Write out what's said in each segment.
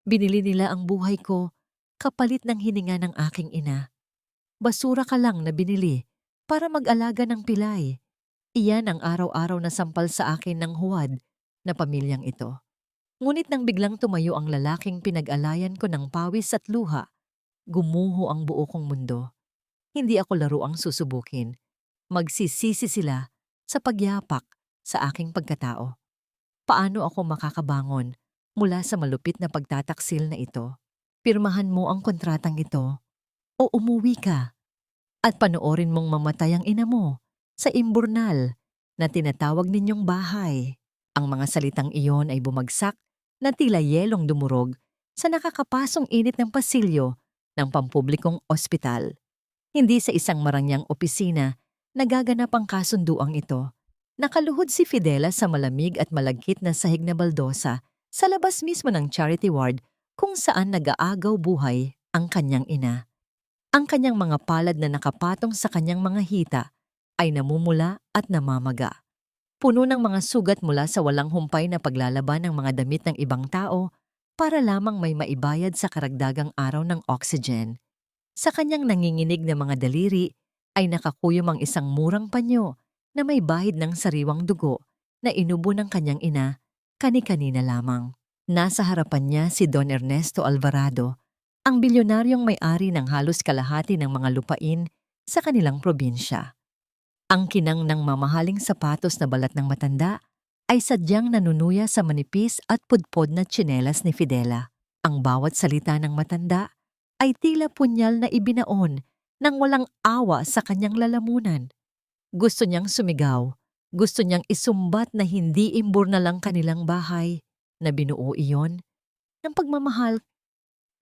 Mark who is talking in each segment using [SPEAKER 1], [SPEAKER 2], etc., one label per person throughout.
[SPEAKER 1] Binili nila ang buhay ko kapalit ng hininga ng aking ina. Basura ka lang na binili para mag-alaga ng pilay. Iyan ang araw-araw na sampal sa akin ng huwad na pamilyang ito. Ngunit nang biglang tumayo ang lalaking pinag-alayan ko ng pawis at luha, gumuho ang buo kong mundo. Hindi ako laruang susubukin. Magsisisi sila sa pagyapak sa aking pagkatao. Paano ako makakabangon mula sa malupit na pagtataksil na ito? Pirmahan mo ang kontratang ito o umuwi ka at panoorin mong mamatay ang ina mo sa imburnal na tinatawag ninyong bahay. Ang mga salitang iyon ay bumagsak na tila yelong dumurog sa nakakapasong init ng pasilyo ng pampublikong ospital. Hindi sa isang marangyang opisina nagaganap ang kasunduang ito. Nakaluhod si Fidela sa malamig at malagkit na sahig na baldosa sa labas mismo ng charity ward kung saan nag-aagaw buhay ang kanyang ina. Ang kanyang mga palad na nakapatong sa kanyang mga hita ay namumula at namamaga. Puno ng mga sugat mula sa walang humpay na paglalaban ng mga damit ng ibang tao para lamang may maibayad sa karagdagang araw ng oxygen. Sa kanyang nanginginig na mga daliri ay nakakuyom ang isang murang panyo na may bahid ng sariwang dugo na inubo ng kanyang ina kani-kanina lamang. Nasa harapan niya si Don Ernesto Alvarado, ang bilyonaryong may-ari ng halos kalahati ng mga lupain sa kanilang probinsya. Ang kinang ng mamahaling sapatos na balat ng matanda ay sadyang nanunuya sa manipis at pudpod na tsinelas ni Fidela. Ang bawat salita ng matanda ay tila punyal na ibinaon ng walang awa sa kanyang lalamunan. Gusto niyang sumigaw, gusto niyang isumbat na hindi imbur na lang kanilang bahay, na binuo iyon ng pagmamahal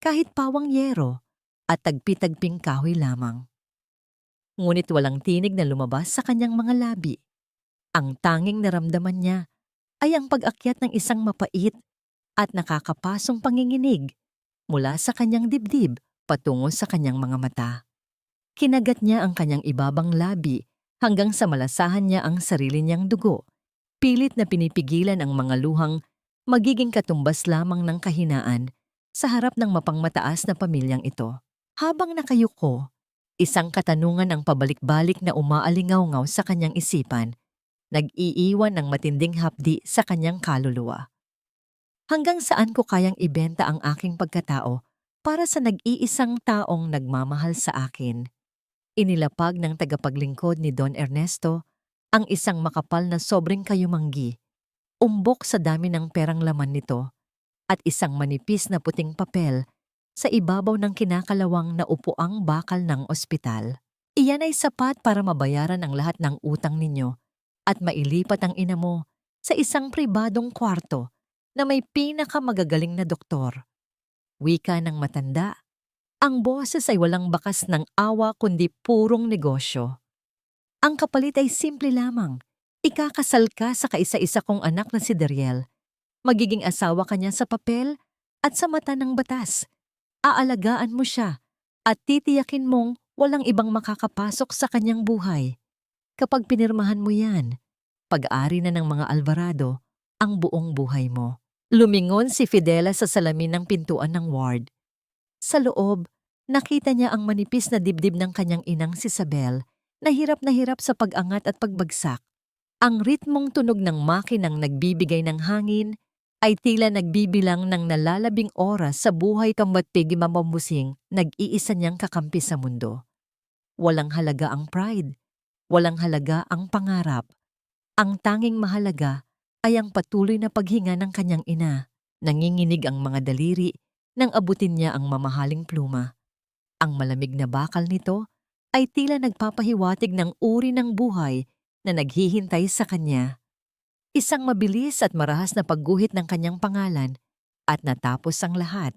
[SPEAKER 1] kahit pawang yero at tagpi-tagping kahoy lamang. Ngunit walang tinig na lumabas sa kanyang mga labi. Ang tanging naramdaman niya ay ang pag-akyat ng isang mapait at nakakapasong panginginig mula sa kanyang dibdib patungo sa kanyang mga mata. Kinagat niya ang kanyang ibabang labi hanggang sa malasahan niya ang sarili niyang dugo. Pilit na pinipigilan ang mga luhang magiging katumbas lamang ng kahinaan sa harap ng mapangmataas na pamilyang ito. Habang nakayuko, isang katanungan ang pabalik-balik na umaalingaw-ngaw sa kanyang isipan, nag-iiwan ng matinding hapdi sa kanyang kaluluwa. Hanggang saan ko kayang ibenta ang aking pagkatao para sa nag-iisang taong nagmamahal sa akin? Inilapag ng tagapaglingkod ni Don Ernesto ang isang makapal na sobreng kayumanggi, umbok sa dami ng perang laman nito, at isang manipis na puting papel sa ibabaw ng kinakalawang na upuang bakal ng ospital. Iyan ay sapat para mabayaran ang lahat ng utang ninyo at mailipat ang ina mo sa isang pribadong kwarto na may pinakamagagaling na doktor. Wika ng matanda. Ang boses ay walang bakas ng awa kundi purong negosyo. Ang kapalit ay simple lamang. Ikakasal ka sa kaisa-isa kong anak na si Dariel. Magiging asawa ka niya sa papel at sa mata ng batas. Aalagaan mo siya at titiyakin mong walang ibang makakapasok sa kanyang buhay. Kapag pinirmahan mo yan, pag-ari na ng mga Alvarado ang buong buhay mo. Lumingon si Fidela sa salamin ng pintuan ng ward. Sa loob, nakita niya ang manipis na dibdib ng kanyang inang si Isabel na hirap sa pag-angat at pagbagsak. Ang ritmong tunog ng makinang nagbibigay ng hangin ay tila nagbibilang ng nalalabing oras sa buhay kambatpigi mamamusing nag-iisa niyang kakampi sa mundo. Walang halaga ang pride, walang halaga ang pangarap. Ang tanging mahalaga ay ang patuloy na paghinga ng kanyang ina. Nanginginig ang mga daliri nang abutin niya ang mamahaling pluma. Ang malamig na bakal nito ay tila nagpapahiwatig ng uri ng buhay na naghihintay sa kanya. Isang mabilis at marahas na pagguhit ng kanyang pangalan at natapos ang lahat.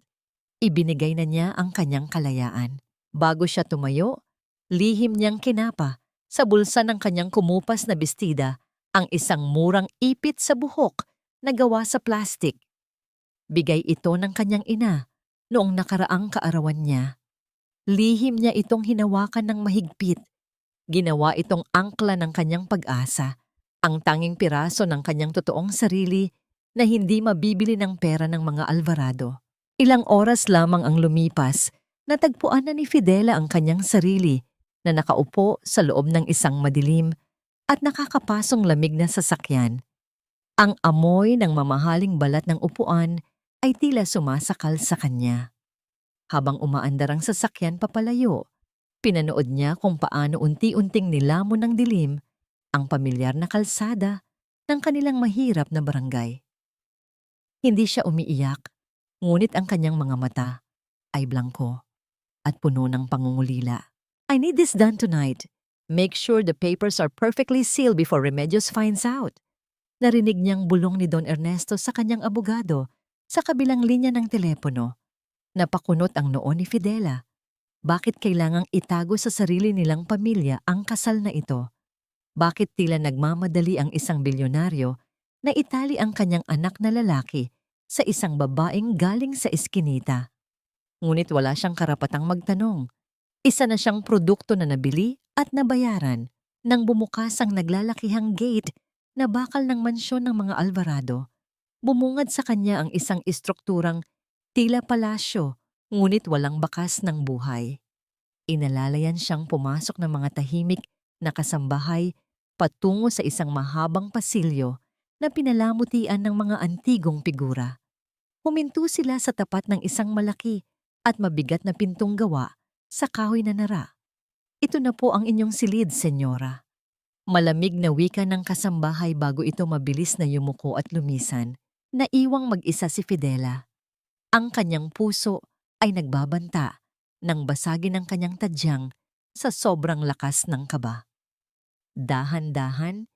[SPEAKER 1] Ibinigay na niya ang kanyang kalayaan. Bago siya tumayo, lihim niyang kinapa sa bulsa ng kanyang kumupas na bestida ang isang murang ipit sa buhok na gawa sa plastik. Bigay ito ng kanyang ina noong nakaraang kaarawan niya. Lihim niya itong hinawakan ng mahigpit. Ginawa itong angkla ng kanyang pag-asa, ang tanging piraso ng kanyang totoong sarili na hindi mabibili ng pera ng mga Alvarado. Ilang oras lamang ang lumipas, natagpuan na ni Fidela ang kanyang sarili na nakaupo sa loob ng isang madilim at nakakapasong lamig na sasakyan. Ang amoy ng mamahaling balat ng upuan ay tila sumasakal sa kanya. Habang umaandar ang sasakyan papalayo, pinanood niya kung paano unti-unting nilamon ng dilim ang pamilyar na kalsada ng kanilang mahirap na barangay. Hindi siya umiiyak, ngunit ang kanyang mga mata ay blangko at puno ng pangungulila. I need this done tonight. Make sure the papers are perfectly sealed before Remedios finds out. Narinig niyang bulong ni Don Ernesto sa kanyang abogado sa kabilang linya ng telepono. Napakunot ang noo ni Fidela. Bakit kailangang itago sa sarili nilang pamilya ang kasal na ito? Bakit tila nagmamadali ang isang bilyonaryo na itali ang kanyang anak na lalaki sa isang babaeng galing sa eskinita? Ngunit wala siyang karapatang magtanong. Isa na siyang produkto na nabili at nabayaran nang bumukas ang naglalakihang gate na bakal ng mansyon ng mga Alvarado. Bumungad sa kanya ang isang istrukturang tila palasyo, ngunit walang bakas ng buhay. Inalalayan siyang pumasok ng mga tahimik na kasambahay patungo sa isang mahabang pasilyo na pinalamutian ng mga antigong figura. Huminto sila sa tapat ng isang malaki at mabigat na pintong gawa sa kahoy na nara. Ito na po ang inyong silid, senyora. Malamig na wika ng kasambahay bago ito mabilis na yumuko at lumisan. Naiwang mag-isa si Fidela. Ang kanyang puso ay nagbabanta nang basagin ang kanyang tadyang sa sobrang lakas ng kaba. Dahan-dahan,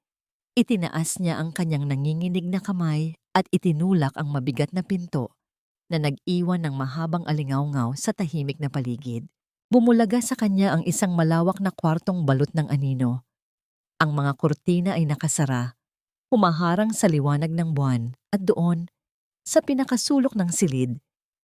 [SPEAKER 1] itinaas niya ang kanyang nanginginig na kamay at itinulak ang mabigat na pinto na nag-iwan ng mahabang alingawngaw sa tahimik na paligid. Bumulaga sa kanya ang isang malawak na kwartong balot ng anino. Ang mga kurtina ay nakasara, humaharang sa liwanag ng buwan at doon, sa pinakasulok ng silid,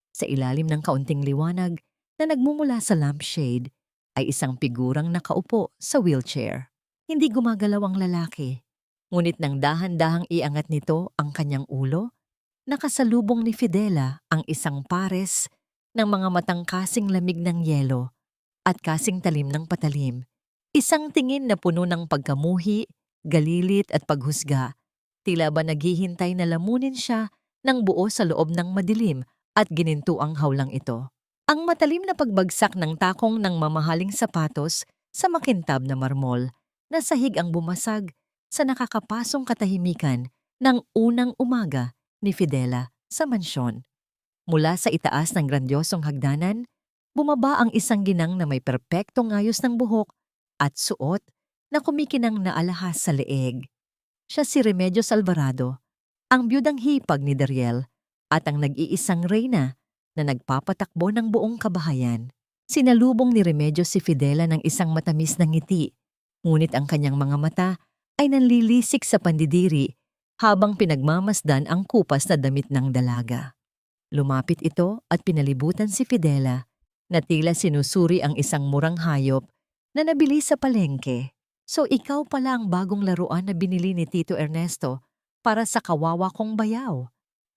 [SPEAKER 1] sa ilalim ng kaunting liwanag na nagmumula sa lampshade, ay isang figurang nakaupo sa wheelchair. Hindi gumagalaw ang lalaki, ngunit nang dahan-dahang iangat nito ang kanyang ulo, nakasalubong ni Fidela ang isang pares ng mga matang kasing lamig ng yelo at kasing talim ng patalim. Isang tingin na puno ng pagkamuhi, galilit at paghusga. Tila ba naghihintay na lamunin siya ng buo sa loob ng madilim at ginintuang hawlang ito. Ang matalim na pagbagsak ng takong ng mamahaling sapatos sa makintab na marmol na sahig ang bumasag sa nakakapasong katahimikan ng unang umaga ni Fidela sa mansyon. Mula sa itaas ng grandiosong hagdanan, bumaba ang isang ginang na may perpektong ayos ng buhok at suot na kumikinang na alahas sa leeg. Siya si Remedios Alvarado, ang biyudang hipag ni Dariel at ang nag-iisang reyna na nagpapatakbo ng buong kabahayan. Sinalubong ni Remedios si Fidela ng isang matamis na ngiti, ngunit ang kanyang mga mata ay nanlilisik sa pandidiri habang pinagmamasdan ang kupas na damit ng dalaga. Lumapit ito at pinalibutan si Fidela na tila sinusuri ang isang murang hayop na nabili sa palengke. So ikaw pala ang bagong laruan na binili ni Tito Ernesto para sa kawawa kong bayaw.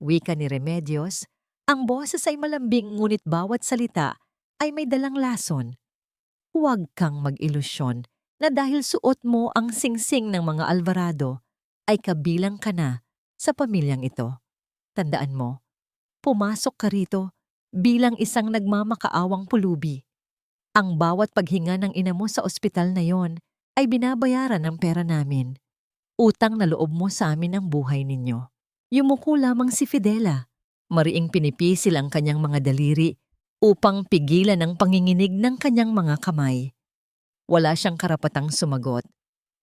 [SPEAKER 1] Wika ni Remedios, ang boses ay malambing ngunit bawat salita ay may dalang lason. Huwag kang mag-ilusyon na dahil suot mo ang singsing ng mga Alvarado ay kabilang ka na sa pamilyang ito. Tandaan mo, pumasok ka rito bilang isang nagmamakaawang pulubi. Ang bawat paghinga ng ina mo sa ospital na yon ay binabayaran ng pera namin. Utang na loob mo sa amin ang buhay ninyo. Yumuko lamang si Fidela. Mariing pinipisil ang kanyang mga daliri upang pigilan ang panginginig ng kanyang mga kamay. Wala siyang karapatang sumagot.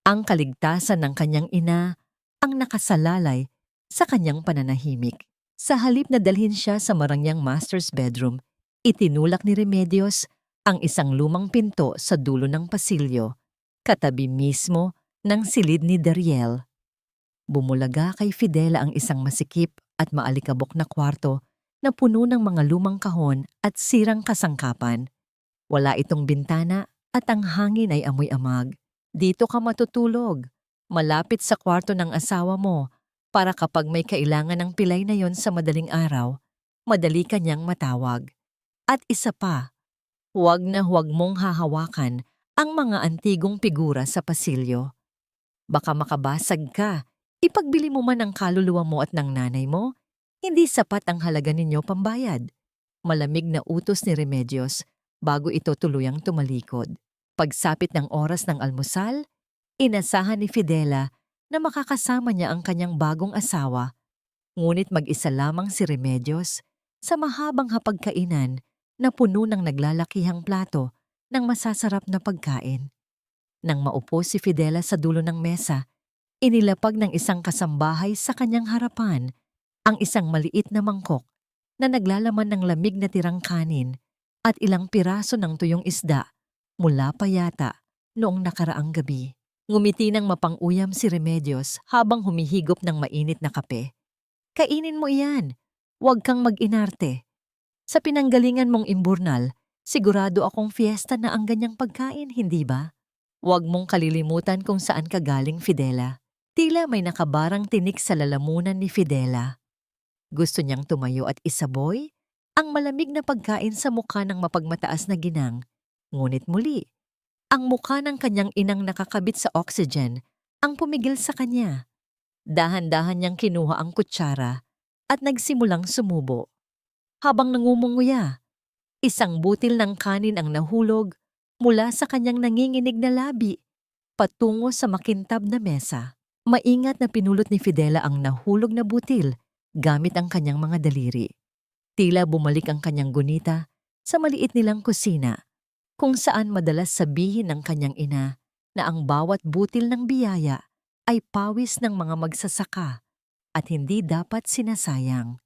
[SPEAKER 1] Ang kaligtasan ng kanyang ina ang nakasalalay sa kanyang pananahimik. Sa halip na dalhin siya sa marangyang master's bedroom, itinulak ni Remedios ang isang lumang pinto sa dulo ng pasilyo, katabi mismo ng silid ni Dariel. Bumulaga kay Fidela ang isang masikip at maalikabok na kwarto na puno ng mga lumang kahon at sirang kasangkapan. Wala itong bintana at ang hangin ay amoy-amag. Dito ka matutulog, malapit sa kwarto ng asawa mo, para kapag may kailangan ng pilay na yon sa madaling araw, madali kanyang matawag. At isa pa, huwag na huwag mong hahawakan ang mga antigong figura sa pasilyo. Baka makabasag ka, ipagbili mo man ang kaluluwa mo at ng nanay mo, hindi sapat ang halaga ninyo pambayad. Malamig na utos ni Remedios bago ito tuluyang tumalikod. Pagsapit ng oras ng almusal, inasahan ni Fidela na makakasama niya ang kanyang bagong asawa, ngunit mag-isa lamang si Remedios sa mahabang hapagkainan na puno ng naglalakihang plato ng masasarap na pagkain. Nang maupo si Fidela sa dulo ng mesa, inilapag ng isang kasambahay sa kanyang harapan ang isang maliit na mangkok na naglalaman ng lamig na tirang kanin at ilang piraso ng tuyong isda mula pa yata noong nakaraang gabi. Ngumiti ng mapang-uyam si Remedios habang humihigop ng mainit na kape. Kainin mo iyan. Huwag kang mag-inarte. Sa pinanggalingan mong imburnal, sigurado akong fiesta na ang ganyang pagkain, hindi ba? Huwag mong kalilimutan kung saan ka galing, Fidela. Tila may nakabarang tinik sa lalamunan ni Fidela. Gusto niyang tumayo at isaboy ang malamig na pagkain sa mukha ng mapagmataas na ginang. Ngunit muli, ang mukha ng kanyang inang nakakabit sa oxygen ang pumigil sa kanya. Dahan-dahan niyang kinuha ang kutsara at nagsimulang sumubo. Habang nangumunguya, isang butil ng kanin ang nahulog mula sa kanyang nanginginig na labi patungo sa makintab na mesa. Maingat na pinulot ni Fidela ang nahulog na butil gamit ang kanyang mga daliri. Tila bumalik ang kanyang gunita sa maliit nilang kusina kung saan madalas sabihin ng kanyang ina na ang bawat butil ng biyaya ay pawis ng mga magsasaka at hindi dapat sinasayang.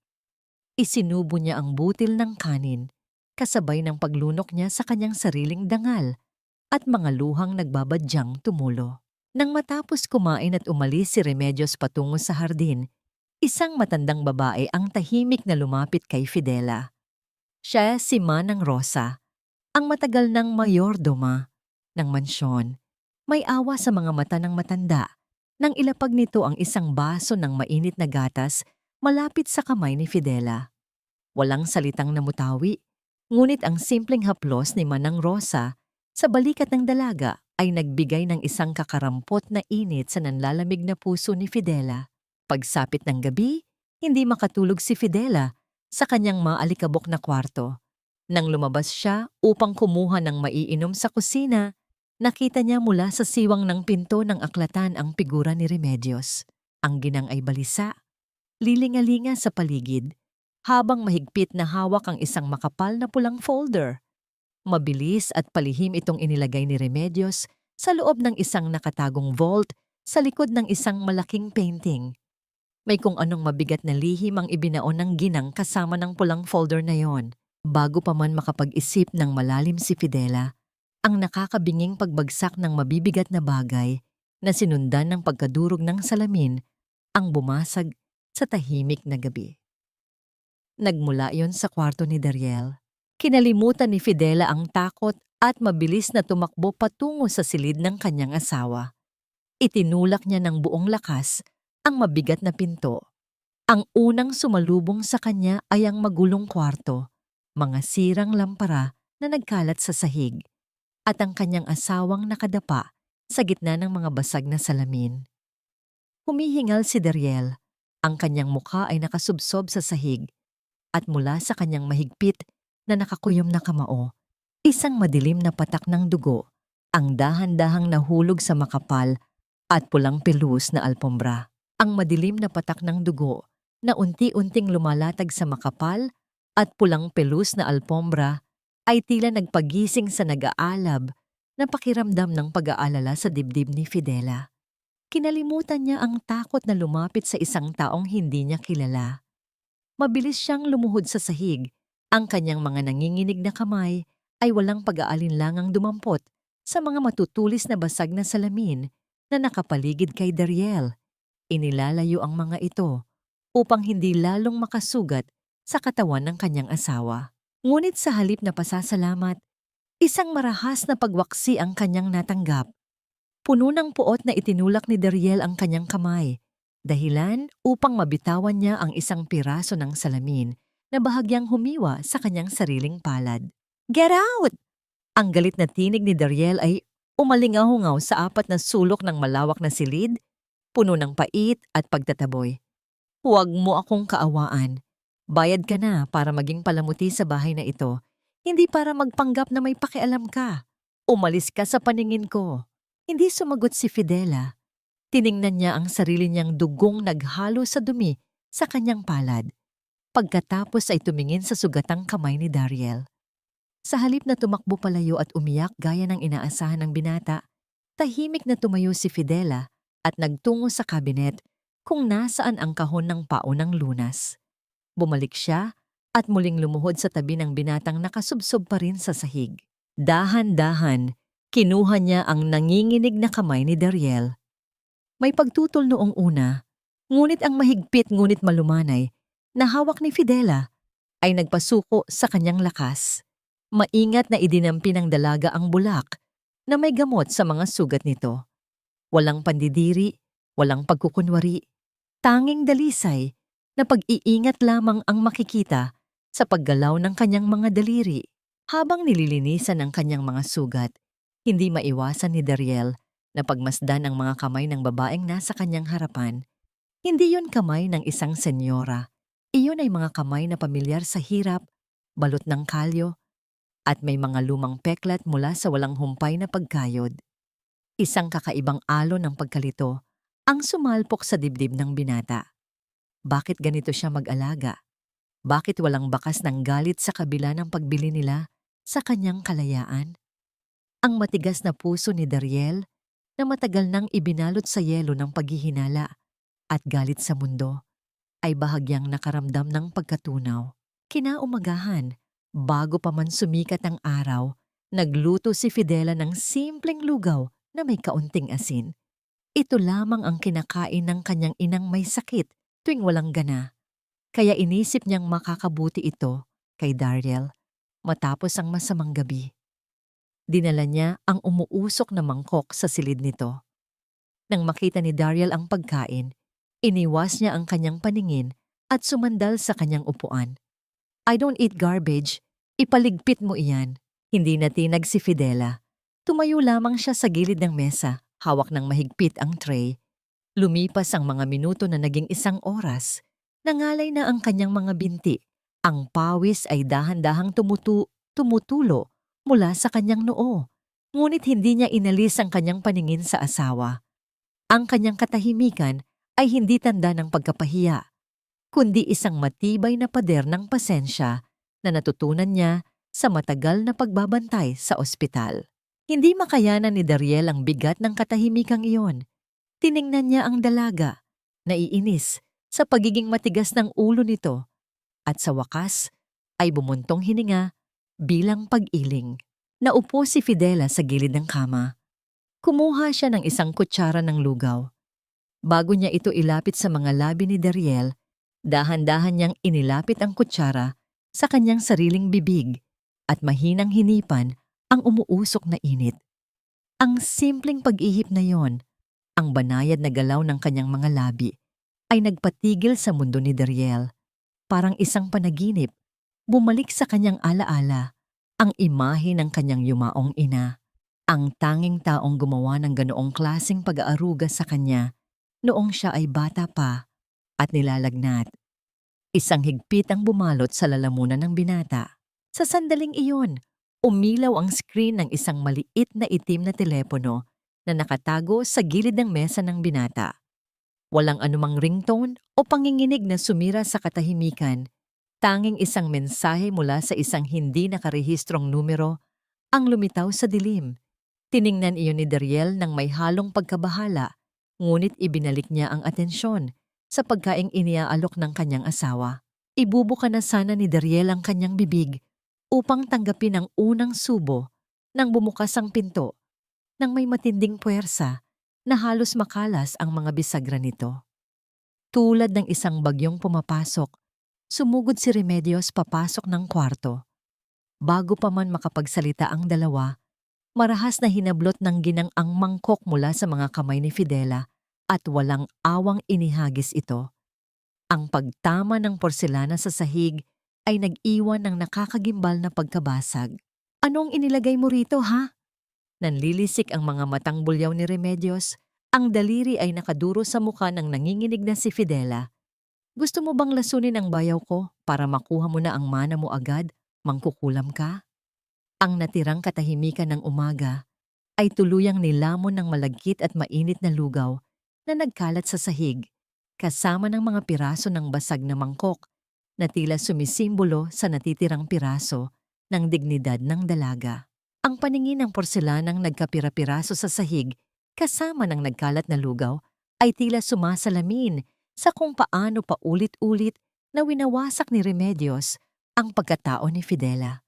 [SPEAKER 1] Isinubo niya ang butil ng kanin kasabay ng paglunok niya sa kanyang sariling dangal at mga luhang nagbabadyang tumulo. Nang matapos kumain at umalis si Remedios patungo sa hardin, isang matandang babae ang tahimik na lumapit kay Fidela. Siya si Manang Rosa, ang matagal ng mayordoma ng mansyon. May awa sa mga mata ng matanda nang ilapag nito ang isang baso ng mainit na gatas malapit sa kamay ni Fidela. Walang salitang namutawi, ngunit ang simpleng haplos ni Manang Rosa sa balikat ng dalaga ay nagbigay ng isang kakarampot na init sa nanlalamig na puso ni Fidela. Pagsapit ng gabi, hindi makatulog si Fidela sa kanyang maalikabok na kwarto. Nang lumabas siya upang kumuha ng maiinom sa kusina, nakita niya mula sa siwang ng pinto ng aklatan ang figura ni Remedios. Ang ginang ay balisa, lilingalinga sa paligid, habang mahigpit na hawak ang isang makapal na pulang folder. Mabilis at palihim itong inilagay ni Remedios sa loob ng isang nakatagong vault sa likod ng isang malaking painting. May kung anong mabigat na lihim ang ibinaon ng ginang kasama ng pulang folder na yon. Bago pa man makapag-isip ng malalim si Fidela, ang nakakabinging pagbagsak ng mabibigat na bagay na sinundan ng pagkadurog ng salamin ang bumasag sa tahimik na gabi. Nagmula yon sa kwarto ni Dariel. Kinalimutan ni Fidela ang takot at mabilis na tumakbo patungo sa silid ng kanyang asawa. Itinulak niya ng buong lakas ang mabigat na pinto. Ang unang sumalubong sa kanya ay ang magulong kwarto, mga sirang lampara na nagkalat sa sahig, at ang kanyang asawang nakadapa sa gitna ng mga basag na salamin. Humihingal si Dariel, ang kanyang mukha ay nakasubsob sa sahig, at mula sa kanyang mahigpit na nakakuyom na kamao, isang madilim na patak ng dugo ang dahan-dahang nahulog sa makapal at pulang pelus na alpombra. Ang madilim na patak ng dugo na unti-unting lumalatag sa makapal at pulang pelus na alpombra ay tila nagpagising sa nag-aalab na pakiramdam ng pag-aalala sa dibdib ni Fidela. Kinalimutan niya ang takot na lumapit sa isang taong hindi niya kilala. Mabilis siyang lumuhod sa sahig. Ang kanyang mga nanginginig na kamay ay walang pag-aalinlangang dumampot sa mga matutulis na basag na salamin na nakapaligid kay Dariel. Inilalayo ang mga ito upang hindi lalong makasugat sa katawan ng kanyang asawa. Ngunit sa halip na pasasalamat, isang marahas na pagwaksi ang kanyang natanggap. Puno ng puot na itinulak ni Dariel ang kanyang kamay, dahilan upang mabitawan niya ang isang piraso ng salamin na bahagyang humiwa sa kanyang sariling palad. "Get out!" Ang galit na tinig ni Dariel ay umalingahungaw sa apat na sulok ng malawak na silid, puno ng pait at pagtataboy. "Huwag mo akong kaawaan. Bayad ka na para maging palamuti sa bahay na ito, hindi para magpanggap na may pakialam ka. Umalis ka sa paningin ko." Hindi sumagot si Fidela. Tiningnan niya ang sarili niyang dugong naghalo sa dumi sa kanyang palad. Pagkatapos ay tumingin sa sugatang kamay ni Dariel. Sa halip na tumakbo palayo at umiyak gaya ng inaasahan ng binata, tahimik na tumayo si Fidela at nagtungo sa kabinet kung nasaan ang kahon ng paunang lunas. Bumalik siya at muling lumuhod sa tabi ng binatang nakasubsob pa rin sa sahig. Dahan-dahan, kinuha niya ang nanginginig na kamay ni Dariel. May pagtutol noong una, ngunit ang mahigpit ngunit malumanay na hawak ni Fidela ay nagpasuko sa kanyang lakas. Maingat na idinampi ng dalaga ang bulak na may gamot sa mga sugat nito. Walang pandidiri, walang pagkukunwari, tanging dalisay na pag-iingat lamang ang makikita sa paggalaw ng kanyang mga daliri. Habang nililinisan ang kanyang mga sugat, hindi maiwasan ni Dariel na pagmasdan ang mga kamay ng babaeng nasa kanyang harapan. Hindi yon kamay ng isang senyora. Iyon ay mga kamay na pamilyar sa hirap, balot ng kalyo, at may mga lumang peklat mula sa walang humpay na pagkayod. Isang kakaibang alon ng pagkalito ang sumalpok sa dibdib ng binata. Bakit ganito siya mag-alaga? Bakit walang bakas ng galit sa kabila ng pagbili nila sa kanyang kalayaan? Ang matigas na puso ni Dariel na matagal nang ibinalot sa yelo ng paghihinala at galit sa mundo ay bahagyang nakaramdam ng pagkatunaw. Kinaumagahan, bago pa man sumikat ang araw, nagluto si Fidela ng simpleng lugaw na may kaunting asin. Ito lamang ang kinakain ng kanyang inang may sakit tuwing walang gana. Kaya inisip niyang makakabuti ito kay Dariel matapos ang masamang gabi. Dinala niya ang umuusok na mangkok sa silid nito. Nang makita ni Dariel ang pagkain, iniwas niya ang kanyang paningin at sumandal sa kanyang upuan. "I don't eat garbage. Ipaligpit mo iyan." Hindi natinag si Fidela. Tumayo lamang siya sa gilid ng mesa, hawak ng mahigpit ang tray. Lumipas ang mga minuto na naging 1 oras. Nangalay na ang kanyang mga binti. Ang pawis ay dahan-dahang tumutulo mula sa kanyang noo. Ngunit hindi niya inalis ang kanyang paningin sa asawa. Ang kanyang katahimikan ay hindi tanda ng pagkapahiya, kundi isang matibay na pader ng pasensya na natutunan niya sa matagal na pagbabantay sa ospital. Hindi makayanan ni Dariel ang bigat ng katahimikang iyon. Tiningnan niya ang dalaga, naiinis sa pagiging matigas ng ulo nito, at sa wakas ay bumuntong hininga bilang pag-iling. Naupo si Fidela sa gilid ng kama. Kumuha siya ng isang kutsara ng lugaw. Bago niya ito ilapit sa mga labi ni Dariel, dahan-dahan niyang inilapit ang kutsara sa kanyang sariling bibig at mahinang hinipan ang umuusok na init. Ang simpleng pag-ihip na yon, ang banayad na galaw ng kanyang mga labi, ay nagpatigil sa mundo ni Dariel. Parang isang panaginip, bumalik sa kanyang alaala ang imahe ng kanyang yumaong ina, ang tanging taong gumawa ng ganoong klaseng pag-aaruga sa kanya noong siya ay bata pa at nilalagnat. Isang higpit ang bumalot sa lalamunan ng binata. Sa sandaling iyon, umilaw ang screen ng isang maliit na itim na telepono na nakatago sa gilid ng mesa ng binata. Walang anumang ringtone o panginginig na sumira sa katahimikan. Tanging isang mensahe mula sa isang hindi nakarehistrong numero ang lumitaw sa dilim. Tiningnan iyon ni Dariel ng may halong pagkabahala, ngunit ibinalik niya ang atensyon sa pagkaing iniaalok ng kanyang asawa. Ibubuka na sana ni Dariel ang kanyang bibig upang tanggapin ang unang subo nang bumukas ang pinto nang may matinding puwersa na halos makalas ang mga bisagra nito. Tulad ng isang bagyong pumapasok, sumugod si Remedios papasok ng kwarto. Bago pa man makapagsalita ang dalawa, marahas na hinablot ng ginang ang mangkok mula sa mga kamay ni Fidela at walang awang inihagis ito. Ang pagtama ng porselana sa sahig ay nag-iwan ng nakakagimbal na pagkabasag. Anong inilagay mo rito, ha? Nanlilisik ang mga matang bulyaw ni Remedios. Ang daliri ay nakaduro sa mukha ng nanginginig na si Fidela. Gusto mo bang lasunin ang bayaw ko para makuha mo na ang mana mo agad? Mangkukulam ka? Ang natirang katahimikan ng umaga ay tuluyang nilamon ng malagkit at mainit na lugaw na nagkalat sa sahig, kasama ng mga piraso ng basag na mangkok na tila sumisimbolo sa natitirang piraso ng dignidad ng dalaga. Ang paningin ng porselanang nagkapira-piraso sa sahig kasama ng nagkalat na lugaw ay tila sumasalamin sa kung paano paulit-ulit na winawasak ni Remedios ang pagkatao ni Fidela.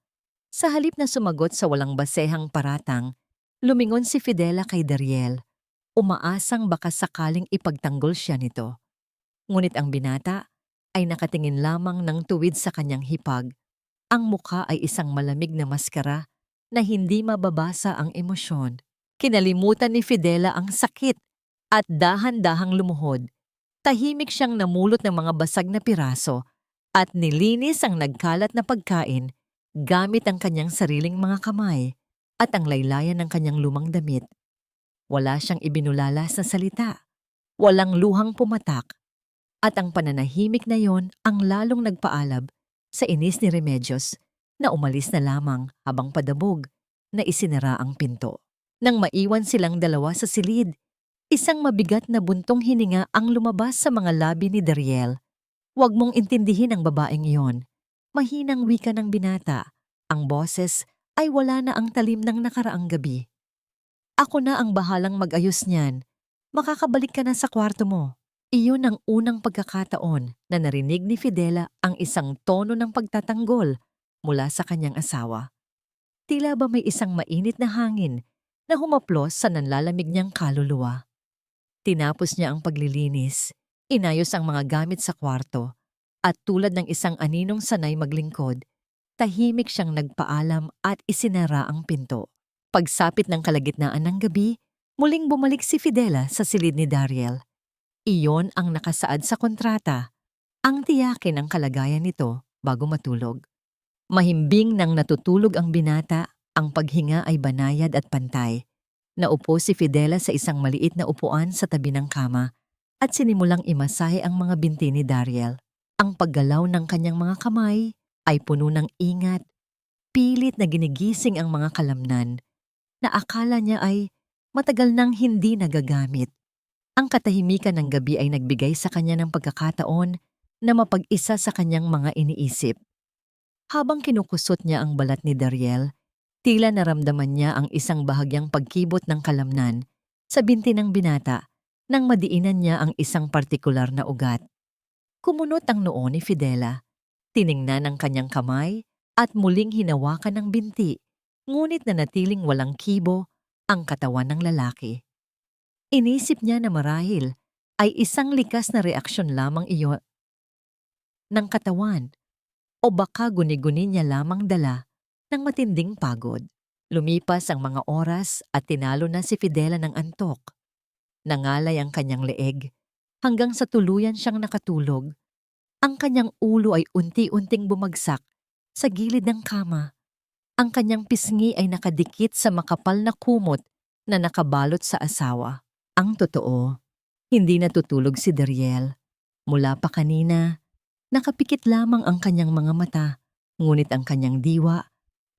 [SPEAKER 1] Sa halip na sumagot sa walang basehang paratang, lumingon si Fidela kay Dariel, umaasang baka sakaling ipagtanggol siya nito. Ngunit ang binata ay nakatingin lamang ng tuwid sa kanyang hipag. Ang mukha ay isang malamig na maskara na hindi mababasa ang emosyon. Kinalimutan ni Fidela ang sakit at dahan-dahang lumuhod. Tahimik siyang namulot ng mga basag na piraso at nilinis ang nagkalat na pagkain gamit ang kanyang sariling mga kamay at ang laylayan ng kanyang lumang damit. Wala siyang ibinulalas na salita, walang luhang pumatak, at ang pananahimik na yon ang lalong nagpaalab sa inis ni Remedios na umalis na lamang habang padabog na isinara ang pinto. Nang maiwan silang dalawa sa silid, isang mabigat na buntong hininga ang lumabas sa mga labi ni Dariel. Huwag mong intindihin ang babaeng iyon. Mahinang wika ng binata. Ang boses ay wala na ang talim ng nakaraang gabi. Ako na ang bahalang mag-ayos niyan. Makakabalik ka na sa kwarto mo. Iyon ang unang pagkakataon na narinig ni Fidela ang isang tono ng pagtatanggol mula sa kanyang asawa. Tila ba may isang mainit na hangin na humaplos sa nanlalamig niyang kaluluwa. Tinapos niya ang paglilinis, inayos ang mga gamit sa kwarto, at tulad ng isang aninong sanay maglingkod, tahimik siyang nagpaalam at isinara ang pinto. Pagsapit ng kalagitnaan ng gabi, muling bumalik si Fidela sa silid ni Dariel. Iyon ang nakasaad sa kontrata, ang tiyakin ng kalagayan nito bago matulog. Mahimbing nang natutulog ang binata, ang paghinga ay banayad at pantay. Naupo si Fidela sa isang maliit na upuan sa tabi ng kama at sinimulang imasahe ang mga binti ni Dariel. Ang paggalaw ng kanyang mga kamay ay puno ng ingat, pilit na ginigising ang mga kalamnan na akala niya ay matagal nang hindi nagagamit. Ang katahimikan ng gabi ay nagbigay sa kanya ng pagkakataon na mapag-isa sa kanyang mga iniisip. Habang kinukusot niya ang balat ni Dariel, tila naramdaman niya ang isang bahagyang pagkibot ng kalamnan sa binti ng binata nang madiinan niya ang isang partikular na ugat. Kumunot ang noo ni Fidela, tiningnan ang kanyang kamay at muling hinawakan ng binti, ngunit nanatiling walang kibo ang katawan ng lalaki. Inisip niya na marahil ay isang likas na reaksyon lamang iyon ng katawan o baka guni-guni niya lamang dala ng matinding pagod. Lumipas ang mga oras at tinalo na si Fidela ng antok. Nangalay ang kanyang leeg hanggang sa tuluyan siyang nakatulog. Ang kanyang ulo ay unti-unting bumagsak sa gilid ng kama. Ang kanyang pisngi ay nakadikit sa makapal na kumot na nakabalot sa asawa. Ang totoo, hindi natutulog si Dariel. Mula pa kanina, nakapikit lamang ang kanyang mga mata, ngunit ang kanyang diwa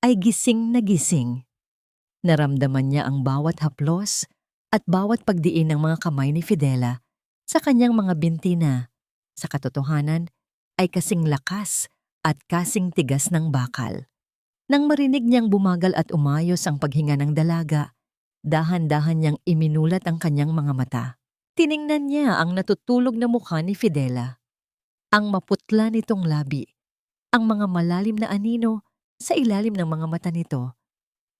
[SPEAKER 1] ay gising na gising. Naramdaman niya ang bawat haplos at bawat pagdiin ng mga kamay ni Fidela sa kanyang mga binti na, sa katotohanan, ay kasing lakas at kasing tigas ng bakal. Nang marinig niyang bumagal at umayos ang paghinga ng dalaga, dahan-dahan niyang iminulat ang kanyang mga mata. Tiningnan niya ang natutulog na mukha ni Fidela. Ang maputla nitong labi, ang mga malalim na anino sa ilalim ng mga mata nito,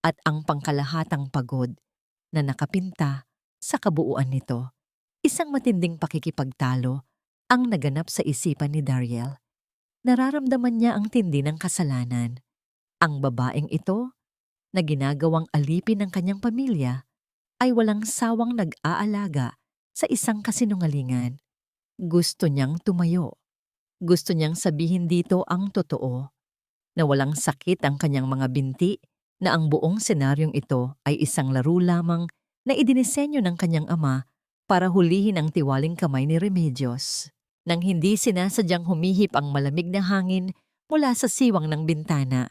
[SPEAKER 1] at ang pangkalahatang pagod na nakapinta sa kabuuan nito. Isang matinding pakikipagtalo ang naganap sa isipan ni Dariel. Nararamdaman niya ang tindi ng kasalanan. Ang babaeng ito, na ginagawang alipin ng kanyang pamilya, ay walang sawang nag-aalaga sa isang kasinungalingan. Gusto niyang tumayo. Gusto niyang sabihin dito ang totoo, na walang sakit ang kanyang mga binti, na ang buong senaryong ito ay isang laro lamang na idinisenyo ng kanyang ama para hulihin ang tiwaling kamay ni Remedios. Nang hindi sinasadyang humihip ang malamig na hangin mula sa siwang ng bintana,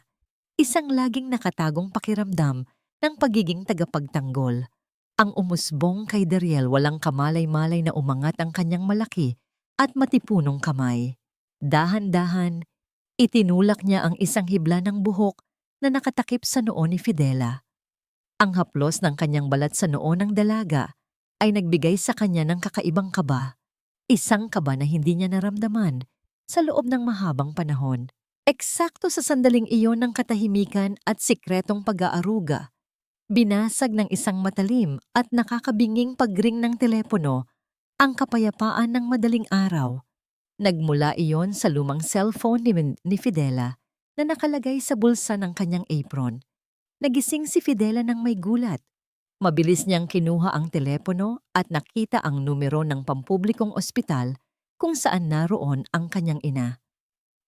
[SPEAKER 1] isang laging nakatagong pakiramdam ng pagiging tagapagtanggol. Ang umusbong kay Dariel, walang kamalay-malay na umangat ang kanyang malaki at matipunong kamay. Dahan-dahan, itinulak niya ang isang hibla ng buhok na nakatakip sa noo ni Fidela. Ang haplos ng kanyang balat sa noo ng dalaga ay nagbigay sa kanya ng kakaibang kaba. Isang kaba na hindi niya naramdaman sa loob ng mahabang panahon. Eksakto sa sandaling iyon ng katahimikan at sikretong pag-aaruga, binasag ng isang matalim at nakakabinging pagring ng telepono ang kapayapaan ng madaling araw. Nagmula iyon sa lumang cellphone ni Fidela na nakalagay sa bulsa ng kanyang apron. Nagising si Fidela ng may gulat. Mabilis niyang kinuha ang telepono at nakita ang numero ng pampublikong ospital kung saan naroon ang kanyang ina.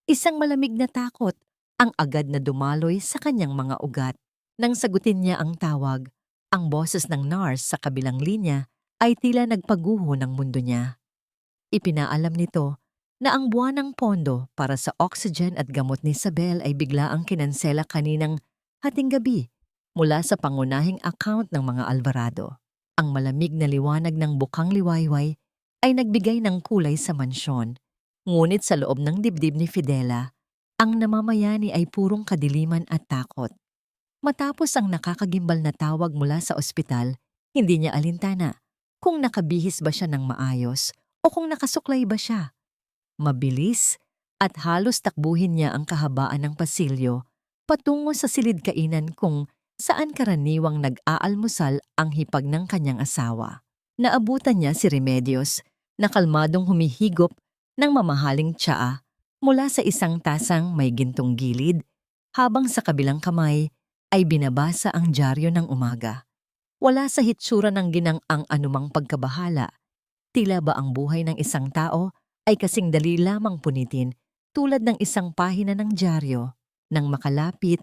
[SPEAKER 1] Isang malamig na takot ang agad na dumaloy sa kanyang mga ugat. Nang sagutin niya ang tawag, ang boses ng nurse sa kabilang linya ay tila nagpaguho ng mundo niya. Ipinaalam nito na ang buwan ng pondo para sa oxygen at gamot ni Isabel ay biglaang kinansela kaninang hating gabi mula sa pangunahing account ng mga Alvarado. Ang malamig na liwanag ng bukang liwayway ay nagbigay ng kulay sa mansyon. Ngunit sa loob ng dibdib ni Fidela, ang namamayani ay purong kadiliman at takot. Matapos ang nakakagimbal na tawag mula sa ospital, hindi niya alintana kung nakabihis ba siya ng maayos o kung nakasuklay ba siya. Mabilis at halos takbuhin niya ang kahabaan ng pasilyo patungo sa silid-kainan kung saan karaniwang nag-aalmusal ang hipag ng kanyang asawa. Naabutan niya si Remedios na kalmadong humihigop ng mamahaling tsaa mula sa isang tasang may gintong gilid, habang sa kabilang kamay ay binabasa ang dyaryo ng umaga. Wala sa hitsura ng ginang ang anumang pagkabahala. Tila ba ang buhay ng isang tao ay kasing dali lamang punitin tulad ng isang pahina ng dyaryo. Nang makalapit,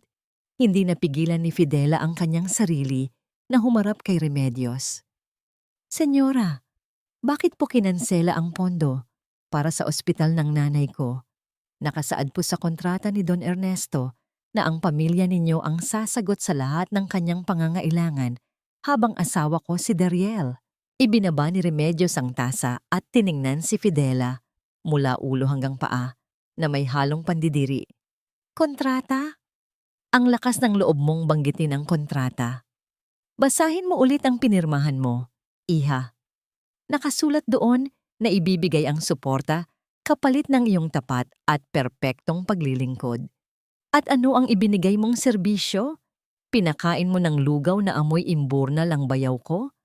[SPEAKER 1] hindi napigilan ni Fidela ang kanyang sarili na humarap kay Remedios. "Senyora, bakit po kinansela ang pondo para sa ospital ng nanay ko? Nakasaad po sa kontrata ni Don Ernesto na ang pamilya ninyo ang sasagot sa lahat ng kanyang pangangailangan habang asawa ko si Dariel." Ibinaba ni Remedios ang tasa at tiningnan si Fidela mula ulo hanggang paa na may halong pandidiri. "Kontrata? Ang lakas ng loob mong banggitin ang kontrata. Basahin mo ulit ang pinirmahan mo, iha. Nakasulat doon na ibibigay ang suporta kapalit ng iyong tapat at perpektong paglilingkod. At ano ang ibinigay mong serbisyo? Pinakain mo ng lugaw na amoy imburnal ang bayaw ko?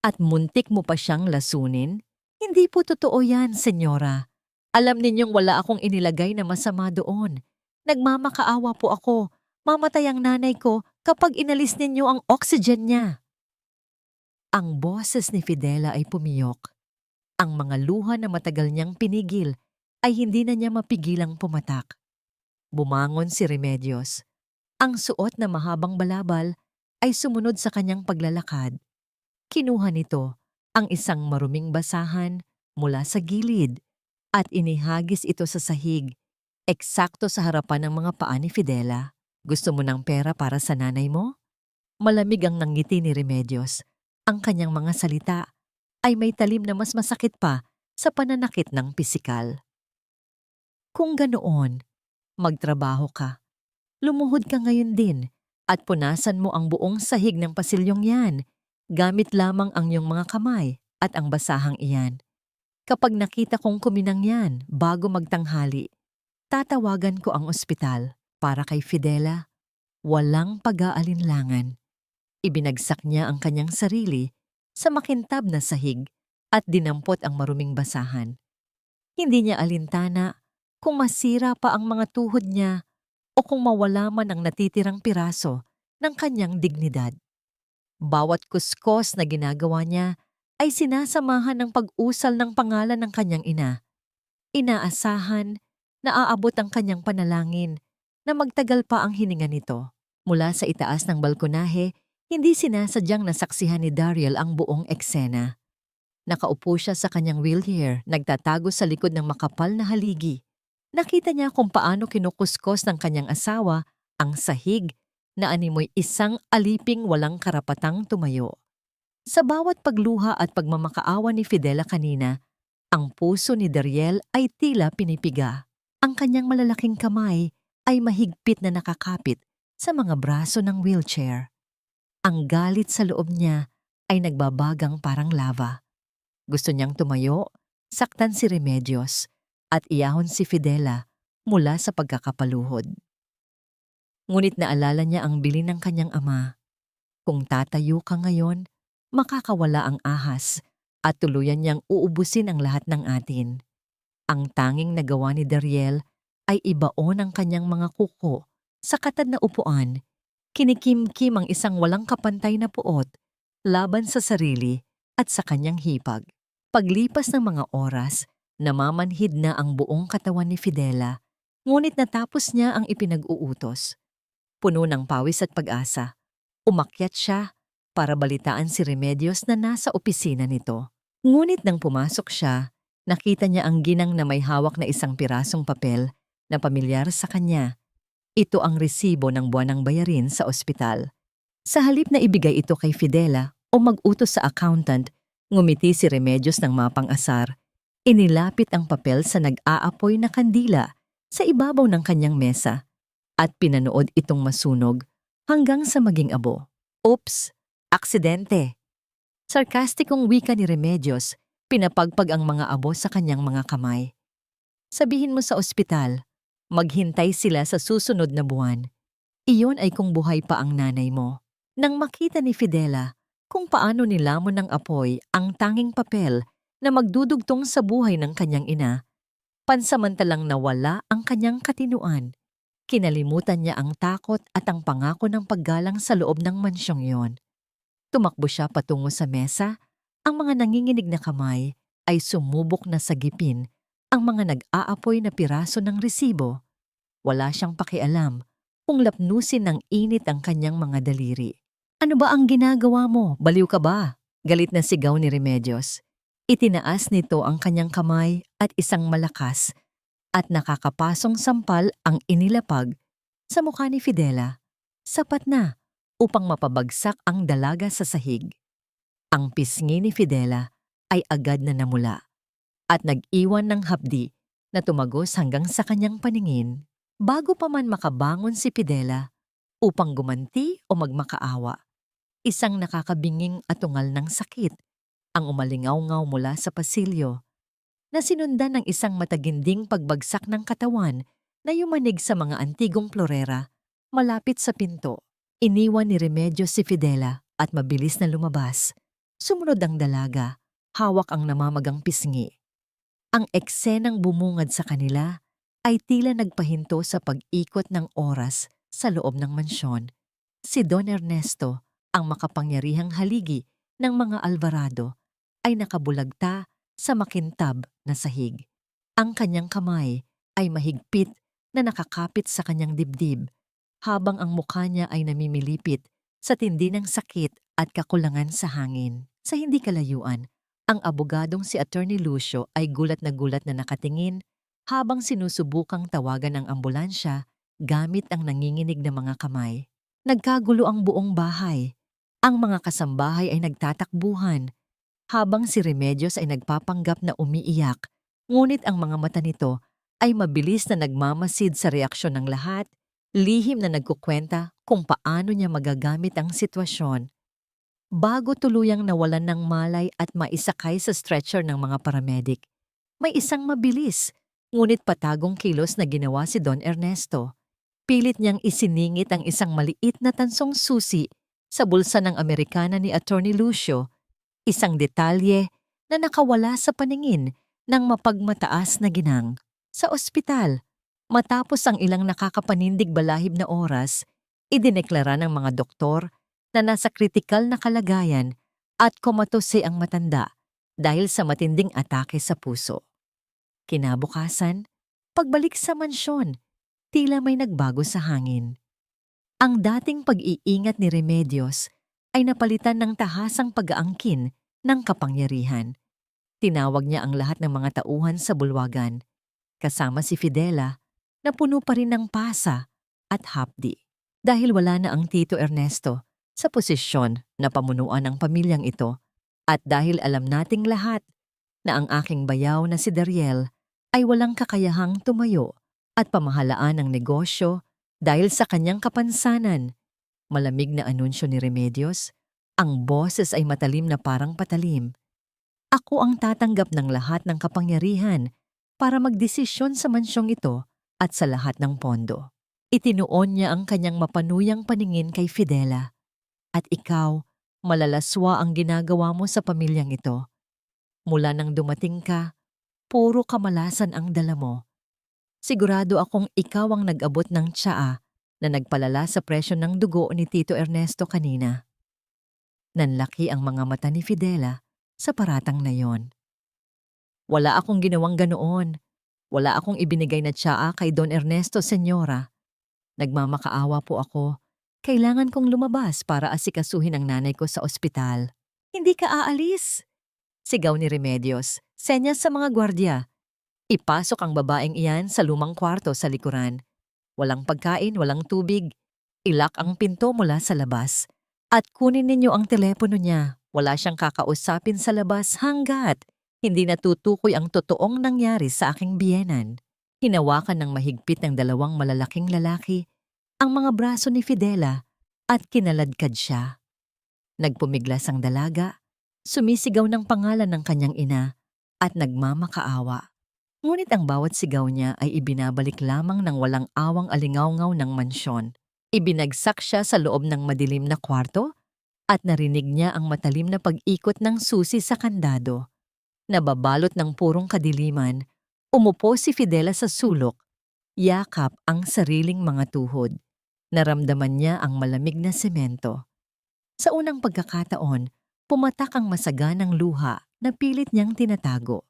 [SPEAKER 1] At muntik mo pa siyang lasunin? Hindi po totoo yan, senyora. Alam ninyong wala akong inilagay na masama doon. Nagmamakaawa po ako. Mamatay ang nanay ko kapag inalis ninyo ang oxygen niya." Ang boses ni Fidela ay pumiyok. Ang mga luha na matagal niyang pinigil ay hindi na niya mapigilang pumatak. Bumangon si Remedios. Ang suot na mahabang balabal ay sumunod sa kanyang paglalakad. Kinuha nito ang isang maruming basahan mula sa gilid at inihagis ito sa sahig, eksakto sa harapan ng mga paa ni Fidela. "Gusto mo ng pera para sa nanay mo?" Malamig ang nanggiti ni Remedios. Ang kanyang mga salita ay may talim na mas masakit pa sa pananakit ng pisikal. "Kung ganoon, magtrabaho ka. Lumuhod ka ngayon din at punasan mo ang buong sahig ng pasilyong yan, gamit lamang ang iyong mga kamay at ang basahang iyan. Kapag nakita kong kuminang yan bago magtanghali, tatawagan ko ang ospital." Para kay Fidela, walang pag-aalinlangan. Ibinagsak niya ang kanyang sarili sa makintab na sahig at dinampot ang maruming basahan. Hindi niya alintana kung masira pa ang mga tuhod niya o kung mawala man ang natitirang piraso ng kanyang dignidad. Bawat kuskos na ginagawa niya ay sinasamahan ng pag-usal ng pangalan ng kanyang ina. Inaasahan Naaabot ang kanyang panalangin na magtagal pa ang hininga nito. Mula sa itaas ng balkonahe, hindi sinasadyang nasaksihan ni Daryl ang buong eksena. Nakaupo siya sa kanyang wheelchair, nagtatago sa likod ng makapal na haligi. Nakita niya kung paano kinukuskos ng kanyang asawa ang sahig na animoy isang aliping walang karapatang tumayo. Sa bawat pagluha at pagmamakaawa ni Fidela kanina, ang puso ni Daryl ay tila pinipiga. Ang kanyang malalaking kamay ay mahigpit na nakakapit sa mga braso ng wheelchair. Ang galit sa loob niya ay nagbabagang parang lava. Gusto niyang tumayo, saktan si Remedios, at iyahon si Fidela mula sa pagkakapaluhod. Ngunit naalala niya ang bilin ng kanyang ama. Kung tatayo ka ngayon, makakawala ang ahas at tuluyan niyang uubusin ang lahat ng atin. Ang tanging nagawa ni Daryl ay ibaon ang kanyang mga kuko sa katad na upuan. Kinikimkim ang isang walang kapantay na puot laban sa sarili at sa kanyang hipag. Paglipas ng mga oras, namamanhid na ang buong katawan ni Fidela, ngunit natapos niya ang ipinag-uutos. Puno ng pawis at pag-asa, umakyat siya para balitaan si Remedios na nasa opisina nito. Ngunit nang pumasok siya, nakita niya ang ginang na may hawak na isang pirasong papel na pamilyar sa kanya. Ito ang resibo ng buwanang bayarin sa ospital. Sa halip na ibigay ito kay Fidela o mag-utos sa accountant, ngumiti si Remedios ng mapang-asar. Inilapit ang papel sa nag-aapoy na kandila sa ibabaw ng kanyang mesa at pinanood itong masunog hanggang sa maging abo. Oops! Aksidente! Sarkastikong wika ni Remedios, pinapagpag ang mga abo sa kanyang mga kamay. Sabihin mo sa ospital, maghintay sila sa susunod na buwan. Iyon ay kung buhay pa ang nanay mo. Nang makita ni Fidela kung paano nilamon ng apoy ang tanging papel na magdudugtong sa buhay ng kanyang ina, pansamantalang nawala ang kanyang katinuan. Kinalimutan niya ang takot at ang pangako ng paggalang sa loob ng mansyong yon. Tumakbo siya patungo sa mesa, ang mga nanginginig na kamay ay sumubok na sagipin ang mga nag-aapoy na piraso ng resibo. Wala siyang pakialam kung lapnusin ng init ang kanyang mga daliri. Ano ba ang ginagawa mo? Baliw ka ba? Galit na sigaw ni Remedios. Itinaas nito ang kanyang kamay at isang malakas at nakakapasong sampal ang inilapag sa mukha ni Fidela. Sapat na upang mapabagsak ang dalaga sa sahig. Ang pisngi ni Fidela ay agad na namula at nag-iwan ng hapdi na tumagos hanggang sa kanyang paningin. Bago pa man makabangon si Fidela upang gumanti o magmakaawa, isang nakakabinging atungal ng sakit ang umalingaw-ngaw mula sa pasilyo na sinundan ng isang mataginding pagbagsak ng katawan na yumanig sa mga antigong florera malapit sa pinto. Iniwan ni Remedios si Fidela at mabilis na lumabas. Sumunod ang dalaga, hawak ang namamagang pisngi. Ang eksenang bumungad sa kanila ay tila nagpahinto sa pag-ikot ng oras sa loob ng mansyon. Si Don Ernesto, ang makapangyarihang haligi ng mga Alvarado, ay nakabulagta sa makintab na sahig. Ang kanyang kamay ay mahigpit na nakakapit sa kanyang dibdib, habang ang mukha niya ay namimilipit sa tindi ng sakit at kakulangan sa hangin. Sa hindi kalayuan, ang abogadong si Attorney Lucio ay gulat na nakatingin habang sinusubukang tawagan ang ambulansya gamit ang nanginginig na mga kamay. Nagkagulo ang buong bahay. Ang mga kasambahay ay nagtatakbuhan habang si Remedios ay nagpapanggap na umiiyak, ngunit ang mga mata nito ay mabilis na nagmamasid sa reaksyon ng lahat, lihim na nagkukwenta kung paano niya magagamit ang sitwasyon. Bago tuluyang nawalan ng malay at maisakay sa stretcher ng mga paramedic, may isang mabilis, ngunit patagong kilos na ginawa si Don Ernesto. Pilit niyang isiningit ang isang maliit na tansong susi sa bulsa ng Amerikana ni Attorney Lucio, isang detalye na nakawala sa paningin ng mapagmataas na ginang. Sa ospital, matapos ang ilang nakakapanindig balahib na oras, idineklara ng mga doktor na nasa kritikal na kalagayan at komatose ang matanda dahil sa matinding atake sa puso. Kinabukasan, Pagbalik sa mansyon, tila may nagbago sa hangin. Ang dating pag-iingat ni Remedios ay napalitan ng tahasang pag-aangkin ng kapangyarihan. Tinawag niya ang lahat ng mga tauhan sa bulwagan, kasama si Fidela, na puno pa rin ng pasa at hapdi. Dahil wala na ang Tito Ernesto sa posisyon na pamunuan ng pamilyang ito, at dahil alam nating lahat na ang aking bayaw na si Dariel ay walang kakayahang tumayo at pamahalaan ng negosyo dahil sa kanyang kapansanan, malamig na anunsyo ni Remedios, ang boses ay matalim na parang patalim. Ako ang tatanggap ng lahat ng kapangyarihan para magdesisyon sa mansyong ito at sa lahat ng pondo. Itinuon niya ang kanyang mapanuyang paningin kay Fidela. At ikaw, malalaswa ang ginagawa mo sa pamilyang ito. Mula nang dumating ka, puro kamalasan ang dala mo. Sigurado akong ikaw ang nag-abot ng tsaa na nagpalala sa presyo ng dugo ni Tito Ernesto kanina. Nanlaki ang mga mata ni Fidela sa paratang na yon. Wala akong ginawang ganoon. Wala akong ibinigay na tsaa kay Don Ernesto, Senyora. Nagmamakaawa po ako. Kailangan kong lumabas para asikasuhin ang nanay ko sa ospital. Hindi ka aalis, sigaw ni Remedios, senyas sa mga gwardya. Ipasok ang babaeng iyan sa lumang kwarto sa likuran. Walang pagkain, walang tubig. Ilak ang pinto mula sa labas. At kunin ninyo ang telepono niya. Wala siyang kakausapin sa labas hanggat hindi natutukoy ang totoong nangyari sa aking biyenan. Hinawakan ng mahigpit ng dalawang malalaking lalaki ang mga braso ni Fidela at kinaladkad siya. Nagpumiglas ang dalaga, sumisigaw ng pangalan ng kanyang ina at nagmamakaawa. Ngunit ang bawat sigaw niya ay ibinabalik lamang ng walang awang alingawngaw ng mansyon. Ibinagsak siya sa loob ng madilim na kwarto at narinig niya ang matalim na pag-ikot ng susi sa kandado. Nababalot ng purong kadiliman, umupo si Fidela sa sulok, yakap ang sariling mga tuhod. Naramdaman niya ang malamig na semento. Sa unang pagkakataon, pumatak ang masaganang luha na pilit niyang tinatago.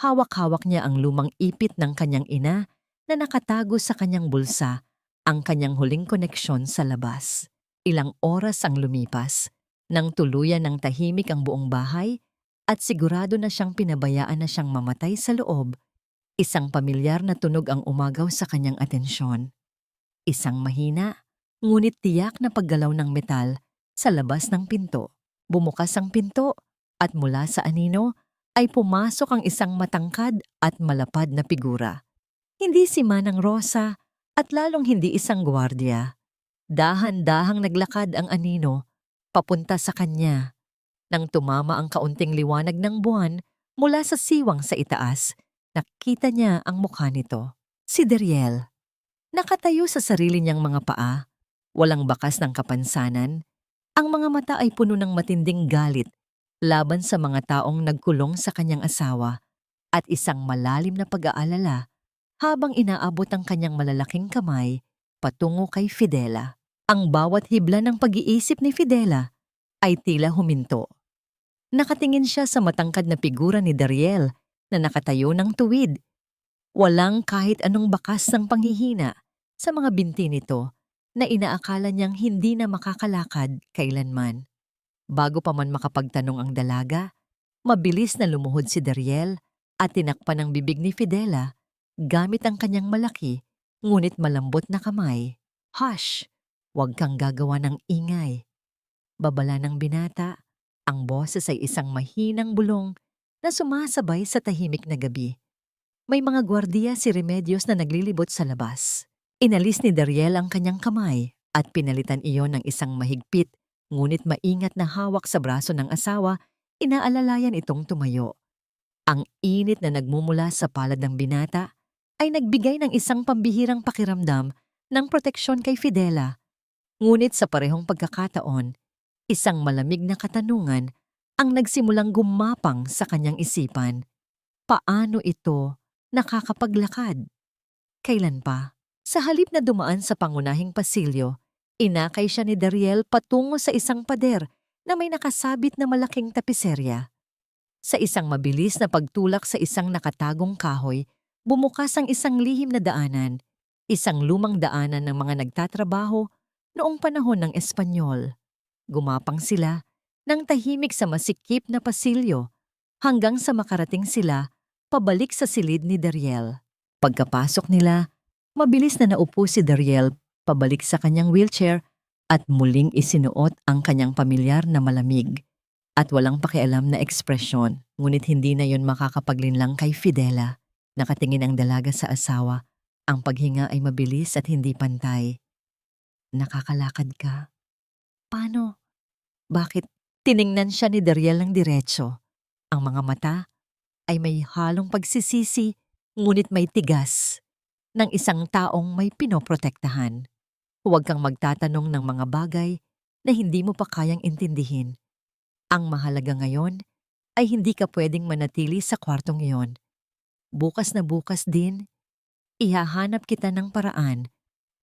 [SPEAKER 1] Hawak-hawak niya ang lumang ipit ng kanyang ina na nakatago sa kanyang bulsa, ang kanyang huling koneksyon sa labas. Ilang oras ang lumipas, nang tuluyan ng tahimik ang buong bahay at sigurado na siyang pinabayaan na siyang mamatay sa loob. Isang pamilyar na tunog ang umagaw sa kanyang atensyon. Isang mahina, ngunit tiyak na paggalaw ng metal sa labas ng pinto. Bumukas ang pinto at mula sa anino ay pumasok ang isang matangkad at malapad na figura. Hindi si Manang Rosa at lalong hindi isang gwardiya. Dahan-dahang naglakad ang anino papunta sa kanya. Nang tumama ang kaunting liwanag ng buwan mula sa siwang sa itaas, nakita niya ang mukha nito. Si Dariel. Nakatayo sa sarili niyang mga paa, walang bakas ng kapansanan. Ang mga mata ay puno ng matinding galit laban sa mga taong nagkulong sa kanyang asawa at isang malalim na pag-aalala habang inaabot ang kanyang malalaking kamay patungo kay Fidela. Ang bawat hibla ng pag-iisip ni Fidela ay tila huminto. Nakatingin siya sa matangkad na figura ni Dariel na nakatayo ng tuwid. Walang kahit anong bakas ng panghihina sa mga binti nito na inaakala niyang hindi na makakalakad kailanman. Bago pa man makapagtanong ang dalaga, mabilis na lumuhod si Dariel at tinakpan ang bibig ni Fidela gamit ang kanyang malaki ngunit malambot na kamay. Hush! Huwag kang gagawa ng ingay. Babala ng binata, ang boses ay isang mahinang bulong na sumasabay sa tahimik na gabi. May mga gwardiya si Remedios na naglilibot sa labas. Inalis ni Dariel ang kanyang kamay at pinalitan iyon ng isang mahigpit ngunit maingat na hawak sa braso ng asawa, inaalalayan itong tumayo. Ang init na nagmumula sa palad ng binata ay nagbigay ng isang pambihirang pakiramdam ng proteksyon kay Fidela. Ngunit sa parehong pagkakataon, isang malamig na katanungan ang nagsimulang gumapang sa kanyang isipan. Paano ito nakakapaglakad? Kailan pa? Sa halip na dumaan sa pangunahing pasilyo, inakay siya ni Dariel patungo sa isang pader na may nakasabit na malaking tapiserya. Sa isang mabilis na pagtulak sa isang nakatagong kahoy, Bumukas ang isang lihim na daanan, isang lumang daanan ng mga nagtatrabaho noong panahon ng Espanyol. Gumapang sila ng tahimik sa masikip na pasilyo hanggang sa makarating sila pabalik sa silid ni Dariel. Pagkapasok nila, mabilis na naupo si Dariel pabalik sa kanyang wheelchair at muling isinuot ang kanyang pamilyar na malamig at walang pakialam na ekspresyon. Ngunit hindi na yon makakapaglinlang kay Fidela. Nakatingin ang dalaga sa asawa. Ang paghinga ay mabilis at hindi pantay. Nakakalakad ka? Paano? Bakit? Tiningnan siya ni Dariel ng diretso. Ang mga mata ay may halong pagsisisi, ngunit may tigas ng isang taong may pinoprotektahan. Huwag kang magtatanong ng mga bagay na hindi mo pa kayang intindihin. Ang mahalaga ngayon ay hindi ka pwedeng manatili sa kwartong iyon. Bukas na bukas din, ihahanap kita ng paraan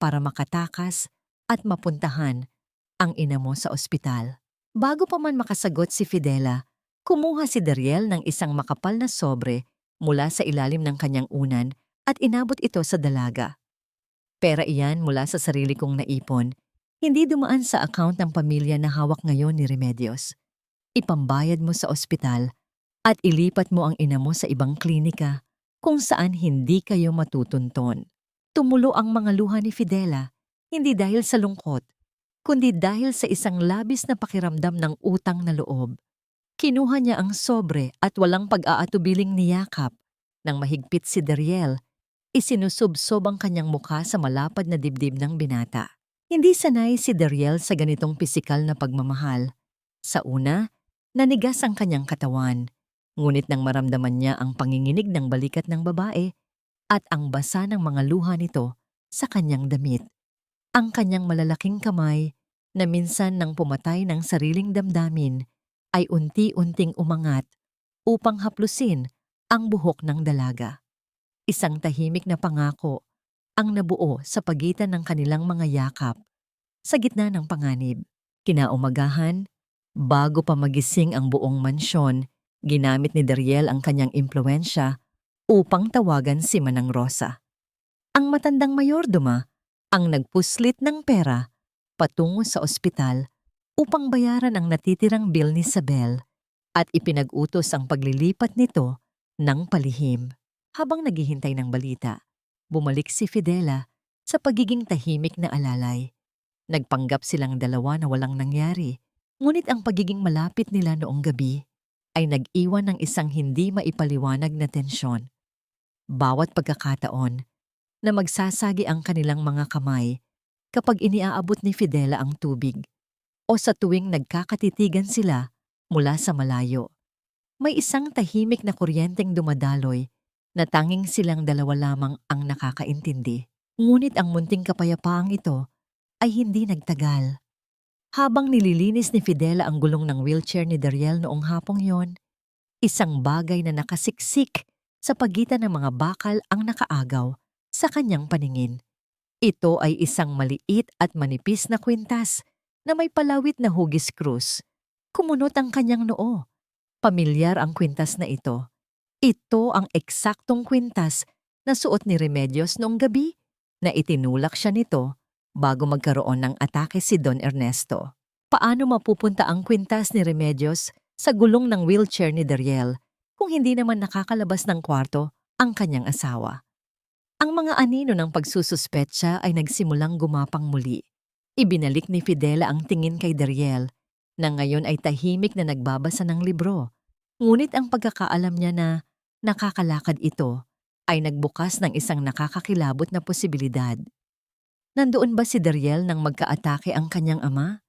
[SPEAKER 1] para makatakas at mapuntahan ang ina mo sa ospital. Bago pa man makasagot si Fidela, kumuha si Dariel ng isang makapal na sobre mula sa ilalim ng kanyang unan at inabot ito sa dalaga. Pera iyan mula sa sarili kong naipon, hindi dumaan sa account ng pamilya na hawak ngayon ni Remedios. Ipambayad mo sa ospital at ilipat mo ang ina mo sa ibang klinika kung saan hindi kayo matutunton. Tumulo ang mga luha ni Fidela, hindi dahil sa lungkot, kundi dahil sa isang labis na pakiramdam ng utang na loob. Kinuha niya ang sobre at walang pag-aatubiling niyakap. Nang mahigpit si Dariel, isinusubsob ang kanyang mukha sa malapad na dibdib ng binata. Hindi sanay si Dariel sa ganitong pisikal na pagmamahal. Sa una, nanigas ang kanyang katawan. Ngunit nang maramdaman niya ang panginginig ng balikat ng babae at ang basa ng mga luha nito sa kanyang damit, ang kanyang malalaking kamay na minsan nang pumatay ng sariling damdamin ay unti-unting umangat upang haplusin ang buhok ng dalaga. Isang tahimik na pangako ang nabuo sa pagitan ng kanilang mga yakap sa gitna ng panganib. Kinaumagahan, bago pa magising ang buong mansyon, ginamit ni Dariel ang kanyang impluwensya upang tawagan si Manang Rosa. Ang matandang mayordoma ang nagpuslit ng pera patungo sa ospital upang bayaran ang natitirang bill ni Isabel at ipinag-utos ang paglilipat nito ng palihim. Habang naghihintay ng balita, bumalik si Fidela sa pagiging tahimik na alalay. Nagpanggap silang dalawa na walang nangyari, ngunit ang pagiging malapit nila noong gabi ay nag-iwan ng isang hindi maipaliwanag na tensyon. Bawat pagkakataon na magsasagi ang kanilang mga kamay kapag iniaabot ni Fidela ang tubig o sa tuwing nagkakatitigan sila mula sa malayo. May isang tahimik na kuryenteng dumadaloy na tanging silang dalawa lamang ang nakakaintindi. Ngunit ang munting kapayapaang ito ay hindi nagtagal. Habang nililinis ni Fidela ang gulong ng wheelchair ni Dariel noong hapong yon, isang bagay na nakasiksik sa pagitan ng mga bakal ang nakaagaw sa kanyang paningin. Ito ay isang maliit at manipis na kwintas na may palawit na hugis krus. Kumunot ang kanyang noo. Pamilyar ang kwintas na ito. Ito ang eksaktong kwintas na suot ni Remedios noong gabi na itinulak siya nito bago magkaroon ng atake si Don Ernesto. Paano mapupunta ang kwintas ni Remedios sa gulong ng wheelchair ni Dariel kung hindi naman nakakalabas ng kwarto ang kanyang asawa? Ang mga anino ng pagsususpetsa ay nagsimulang gumapang muli. Ibinalik ni Fidela ang tingin kay Dariel na ngayon ay tahimik na nagbabasa ng libro. Ngunit ang pagkakaalam niya na nakakalakad ito ay nagbukas ng isang nakakakilabot na posibilidad. Nandoon ba si Dariel nang magkaatake ang kanyang ama?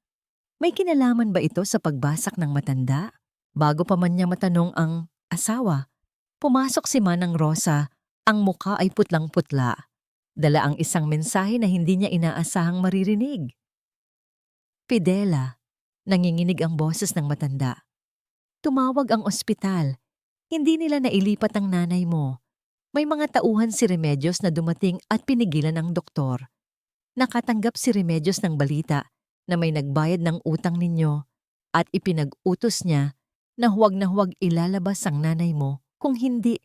[SPEAKER 1] May kinalaman ba ito sa pagbasak ng matanda? Bago pa man niya matanong ang asawa, pumasok si Manang Rosa. Ang muka ay putlang-putla. Dala ang isang mensahe na hindi niya inaasahang maririnig. Fidela, nanginginig ang boses ng matanda. Tumawag ang ospital. Hindi nila nailipat ang nanay mo. May mga tauhan si Remedios na dumating at pinigilan ang doktor. Nakatanggap si Remedios ng balita na may nagbayad ng utang ninyo at ipinag-utos niya na huwag ilalabas ang nanay mo kung hindi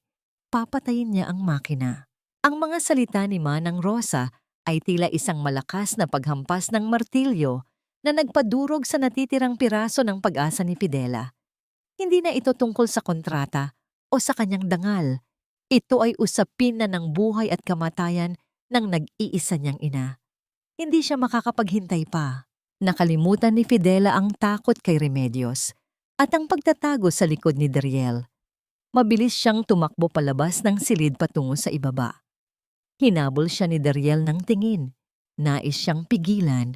[SPEAKER 1] papatayin niya ang makina. Ang mga salita ni Manang Rosa ay tila isang malakas na paghampas ng martilyo na nagpadurog sa natitirang piraso ng pag-asa ni Fidela. Hindi na ito tungkol sa kontrata o sa kanyang dangal. Ito ay usapin na ng buhay at kamatayan ng nag-iisa niyang ina. Hindi siya makakapaghintay pa. Nakalimutan ni Fidela ang takot kay Remedios at ang pagtatago sa likod ni Dariel. Mabilis siyang tumakbo palabas ng silid patungo sa ibaba. Hinabol siya ni Dariel ng tingin. Nais siyang pigilan,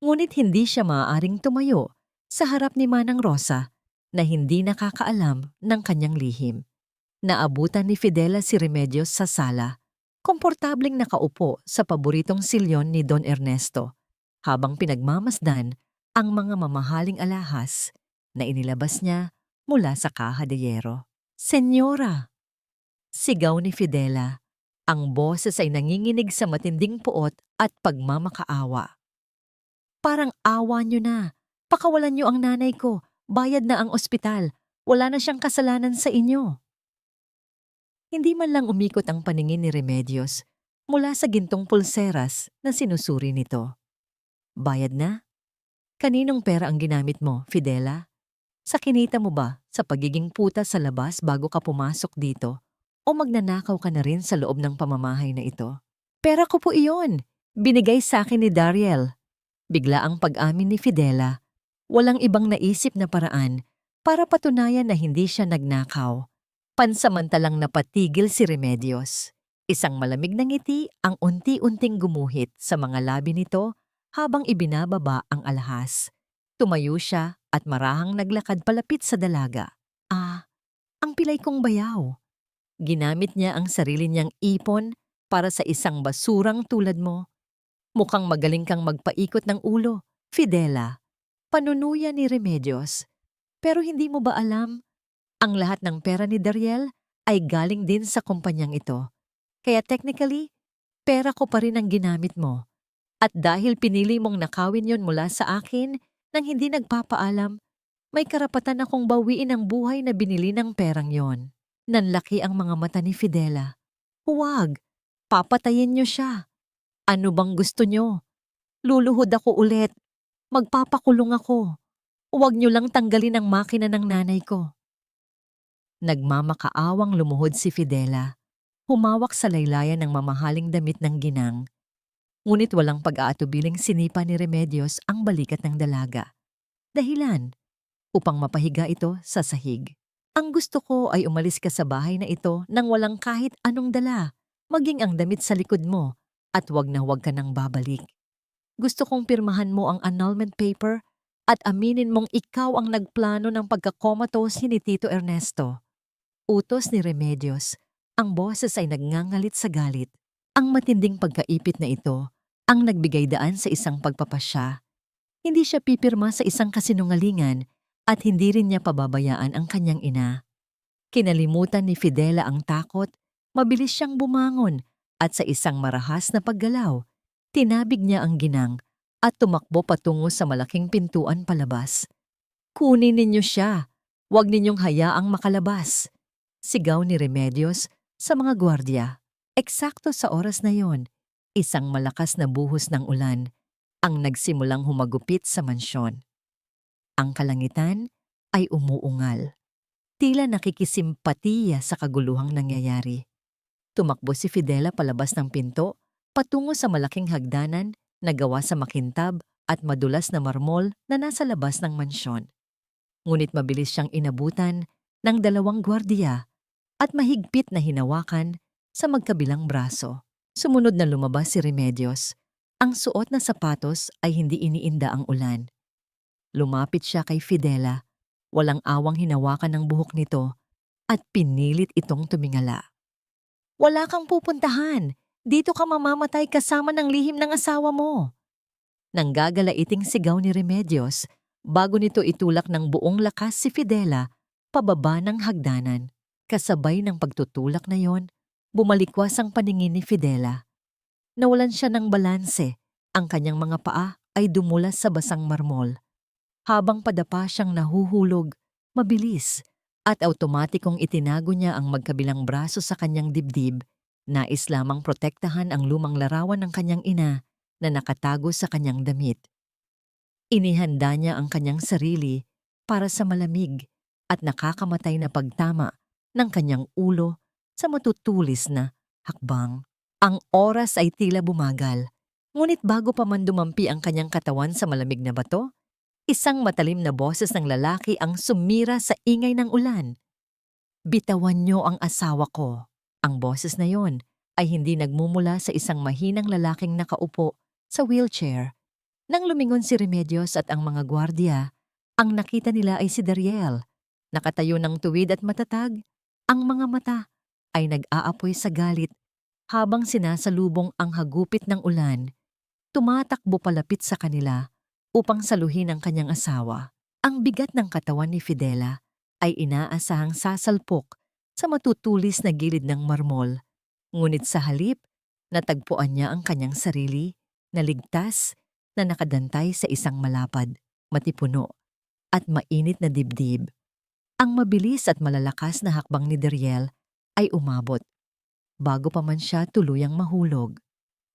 [SPEAKER 1] ngunit hindi siya maaaring tumayo sa harap ni Manang Rosa na hindi nakakaalam ng kanyang lihim. Naabutan ni Fidela si Remedios sa sala, komportableng nakaupo sa paboritong silyon ni Don Ernesto, habang pinagmamasdan ang mga mamahaling alahas na inilabas niya mula sa kaha de yero. "Senyora!" Sigaw ni Fidela. Ang boses ay nanginginig sa matinding puot at pagmamakaawa. "Parang awa niyo na. Pakawalan niyo ang nanay ko. Bayad na ang ospital. Wala na siyang kasalanan sa inyo." Hindi man lang umikot ang paningin ni Remedios mula sa gintong pulseras na sinusuri nito. "Bayad na? Kaninong pera ang ginamit mo, Fidela? Sa kinita mo ba sa pagiging puta sa labas bago ka pumasok dito? O magnanakaw ka na rin sa loob ng pamamahay na ito?" "Pera ko po iyon. Binigay sa akin ni Dariel." Bigla ang pag-amin ni Fidela. Walang ibang naisip na paraan para patunayan na hindi siya nagnakaw. Pansamantalang napatigil si Remedios. Isang malamig na ngiti ang unti-unting gumuhit sa mga labi nito habang ibinababa ang alahas. Tumayo siya at marahang naglakad palapit sa dalaga. Ang pilay kong bayaw. Ginamit niya ang sarili niyang ipon para sa isang basurang tulad mo. Mukhang magaling kang magpaikot ng ulo, Fidela. Panunuya ni Remedios. Pero hindi mo ba alam? Ang lahat ng pera ni Dariel ay galing din sa kumpanyang ito. Kaya technically, pera ko pa rin ang ginamit mo. At dahil pinili mong nakawin yon mula sa akin nang hindi nagpapaalam, may karapatan akong bawiin ang buhay na binili ng perang yon. Nanlaki ang mga mata ni Fidela. "Huwag, papatayin niyo siya. Ano bang gusto niyo? Luluhod ako ulit. Magpapakulong ako. Huwag niyo lang tanggalin ang makina ng nanay ko." Nagmamakaawang lumuhod si Fidela. Humawak sa laylayan ng mamahaling damit ng ginang. Ngunit walang pag-aatubiling sinipa ni Remedios ang balikat ng dalaga. Dahilan, upang mapahiga ito sa sahig. "Ang gusto ko ay umalis ka sa bahay na ito nang walang kahit anong dala, maging ang damit sa likod mo, at huwag na huwag ka nang babalik. Gusto kong pirmahan mo ang annulment paper at aminin mong ikaw ang nagplano ng pagkakomatose ni Tito Ernesto." Utos ni Remedios. Ang boses ay nagngangalit sa galit. Ang matinding pagkaipit na ito ang nagbigay daan sa isang pagpapasya. Hindi siya pipirma sa isang kasinungalingan at hindi rin niya pababayaan ang kanyang ina. Kinalimutan ni Fidela ang takot, mabilis siyang bumangon at sa isang marahas na paggalaw, tinabig niya ang ginang at tumakbo patungo sa malaking pintuan palabas. "Kunin ninyo siya. Huwag ninyong hayaang makalabas." Sigaw ni Remedios sa mga gwardya. Eksakto sa oras na yon, isang malakas na buhos ng ulan ang nagsimulang humagupit sa mansyon. Ang kalangitan ay umuungal. Tila nakikisimpatiya sa kaguluhang nangyayari. Tumakbo si Fidela palabas ng pinto, patungo sa malaking hagdanan na gawa sa makintab at madulas na marmol na nasa labas ng mansyon. Ngunit mabilis siyang inabutan ng dalawang gwardiya at mahigpit na hinawakan sa magkabilang braso. Sumunod na lumabas si Remedios. Ang suot na sapatos ay hindi iniinda ang ulan. Lumapit siya kay Fidela, walang awang hinawakan ng buhok nito at pinilit itong tumingala. "Wala kang pupuntahan. Dito ka mamamatay kasama ng lihim ng asawa mo." Nanggagalaiting sigaw ni Remedios bago nito itulak ng buong lakas si Fidela pababa ng hagdanan. Kasabay ng pagtutulak na yon, bumalikwas ang paningin ni Fidela. Nawalan siya ng balanse. Ang kanyang mga paa ay dumulas sa basang marmol. Habang padapa siyang nahuhulog, mabilis, At automatikong itinago niya ang magkabilang braso sa kanyang dibdib, nais lamang protektahan ang lumang larawan ng kanyang ina na nakatago sa kanyang damit. Inihanda niya ang kanyang sarili para sa malamig at nakakamatay na pagtama ng kanyang ulo sa matutulis na hakbang. Ang oras ay tila bumagal, ngunit bago pa man dumampi ang kanyang katawan sa malamig na bato, isang matalim na boses ng lalaki ang sumira sa ingay ng ulan. "Bitawan niyo ang asawa ko." Ang boses na yon ay hindi nagmumula sa isang mahinang lalaking nakaupo sa wheelchair. Nang lumingon si Remedios at ang mga gwardiya, ang nakita nila ay si Dariel. Nakatayo ng tuwid at matatag, ang mga mata ay nag-aapoy sa galit habang sinasalubong ang hagupit ng ulan. Tumatakbo palapit sa kanila upang saluhin ang kanyang asawa. Ang bigat ng katawan ni Fidela ay inaasahang sasalpok sa matutulis na gilid ng marmol. Ngunit sa halip, natagpuan niya ang kanyang sarili na ligtas na nakadantay sa isang malapad, matipuno, at mainit na dibdib. Ang mabilis at malalakas na hakbang ni Dariel ay umabot. Bago pa man siya tuluyang mahulog,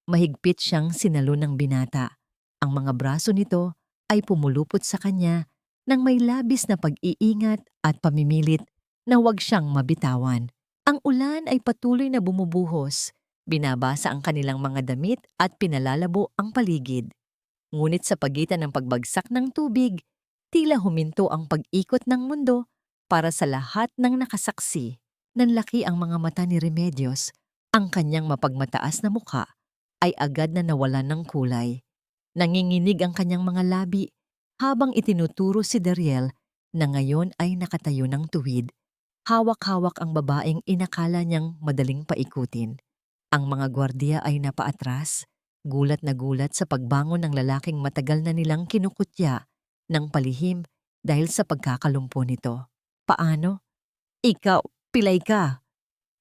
[SPEAKER 1] mahigpit siyang sinalo ng binata. Ang mga braso nito ay pumulupot sa kanya nang may labis na pag-iingat at pamimilit na huwag siyang mabitawan. Ang ulan ay patuloy na bumubuhos, binabasa ang kanilang mga damit at pinalalabo ang paligid. Ngunit sa pagitan ng pagbagsak ng tubig, tila huminto ang pag-ikot ng mundo para sa lahat ng nakasaksi. Nanlaki ang mga mata ni Remedios, ang kanyang mapagmataas na mukha ay agad na nawalan ng kulay. Nanginginig ang kanyang mga labi habang itinuturo si Dariel na ngayon ay nakatayo ng tuwid. Hawak-hawak ang babaeng inakala niyang madaling paikutin. Ang mga gwardiya ay napaatras, gulat na gulat sa pagbangon ng lalaking matagal na nilang kinukutya ng palihim dahil sa pagkakalumpo nito. "Paano? Ikaw, pilay ka!"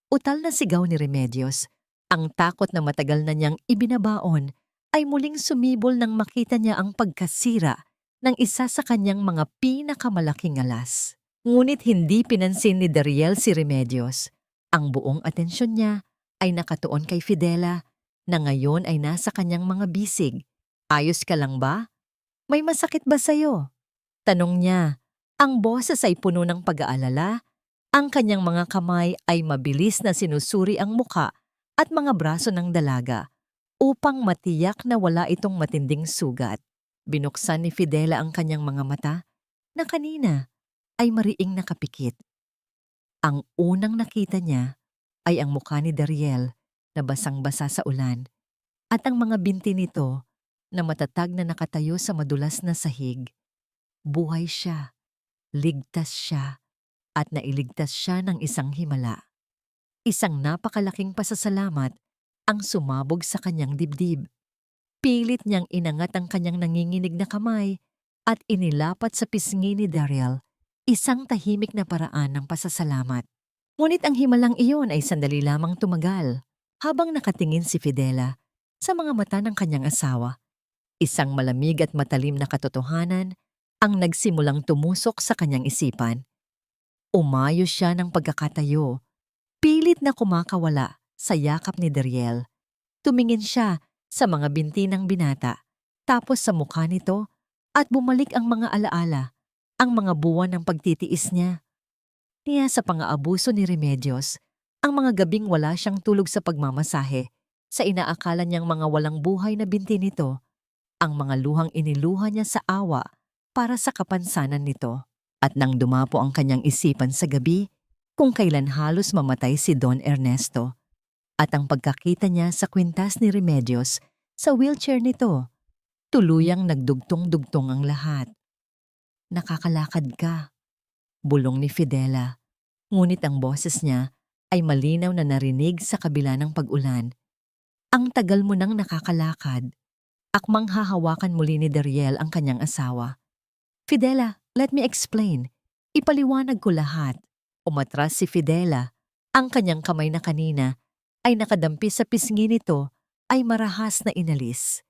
[SPEAKER 1] Utal na sigaw ni Remedios. Ang takot na matagal na niyang ibinabaon ay muling sumibol nang makita niya ang pagkasira ng isa sa kanyang mga pinakamalaking alas. Ngunit hindi pinansin ni Dariel si Remedios. Ang buong atensyon niya ay nakatuon kay Fidela na ngayon ay nasa kanyang mga bisig. "Ayos ka lang ba? May masakit ba sa'yo?" Tanong niya. Ang boses ay puno ng pag-aalala. Ang kanyang mga kamay ay mabilis na sinusuri ang muka at mga braso ng dalaga upang matiyak na wala itong matinding sugat. Binuksan ni Fidela ang kanyang mga mata na kanina ay mariing nakapikit. Ang unang nakita niya ay ang mukha ni Dariel na basang-basa sa ulan at ang mga binti nito na matatag na nakatayo sa madulas na sahig. Buhay siya, ligtas siya, at nailigtas siya ng isang himala. Isang napakalaking pasasalamat ang sumabog sa kanyang dibdib. Pilit niyang inangat ang kanyang nanginginig na kamay at inilapat sa pisngi ni Dariel, isang tahimik na paraan ng pasasalamat. Ngunit ang himalang iyon ay sandali lamang tumagal habang nakatingin si Fidela sa mga mata ng kanyang asawa. Isang malamig at matalim na katotohanan ang nagsimulang tumusok sa kanyang isipan. Umayos siya ng pagkakatayo, pilit na kumakawala sa yakap ni Dariel. Tumingin siya sa mga binti ng binata, tapos sa mukha nito at bumalik ang mga alaala, ang mga buwan ng pagtitiis niya. Niya sa pang-aabuso ni Remedios, ang mga gabing wala siyang tulog sa pagmamasahe, sa inaakala niyang mga walang buhay na binti nito, ang mga luhang iniluha niya sa awa para sa kapansanan nito. At nang dumapo ang kanyang isipan sa gabi, kung kailan halos mamatay si Don Ernesto, at ang pagkakita niya sa kwintas ni Remedios sa wheelchair nito, tuluyang nagdugtong-dugtong ang lahat. "Nakakalakad ka," bulong ni Fidela, ngunit ang boses niya ay malinaw na narinig sa kabila ng pag-ulan. "Ang tagal mo nang nakakalakad." Akmang hahawakan muli ni Dariel ang kanyang asawa. "Fidela, let me explain. Ipaliwanag ko lahat." Umatras si Fidela. Ang kanyang kamay na kanina ay nakadampi sa pisngi nito ay marahas na inalis.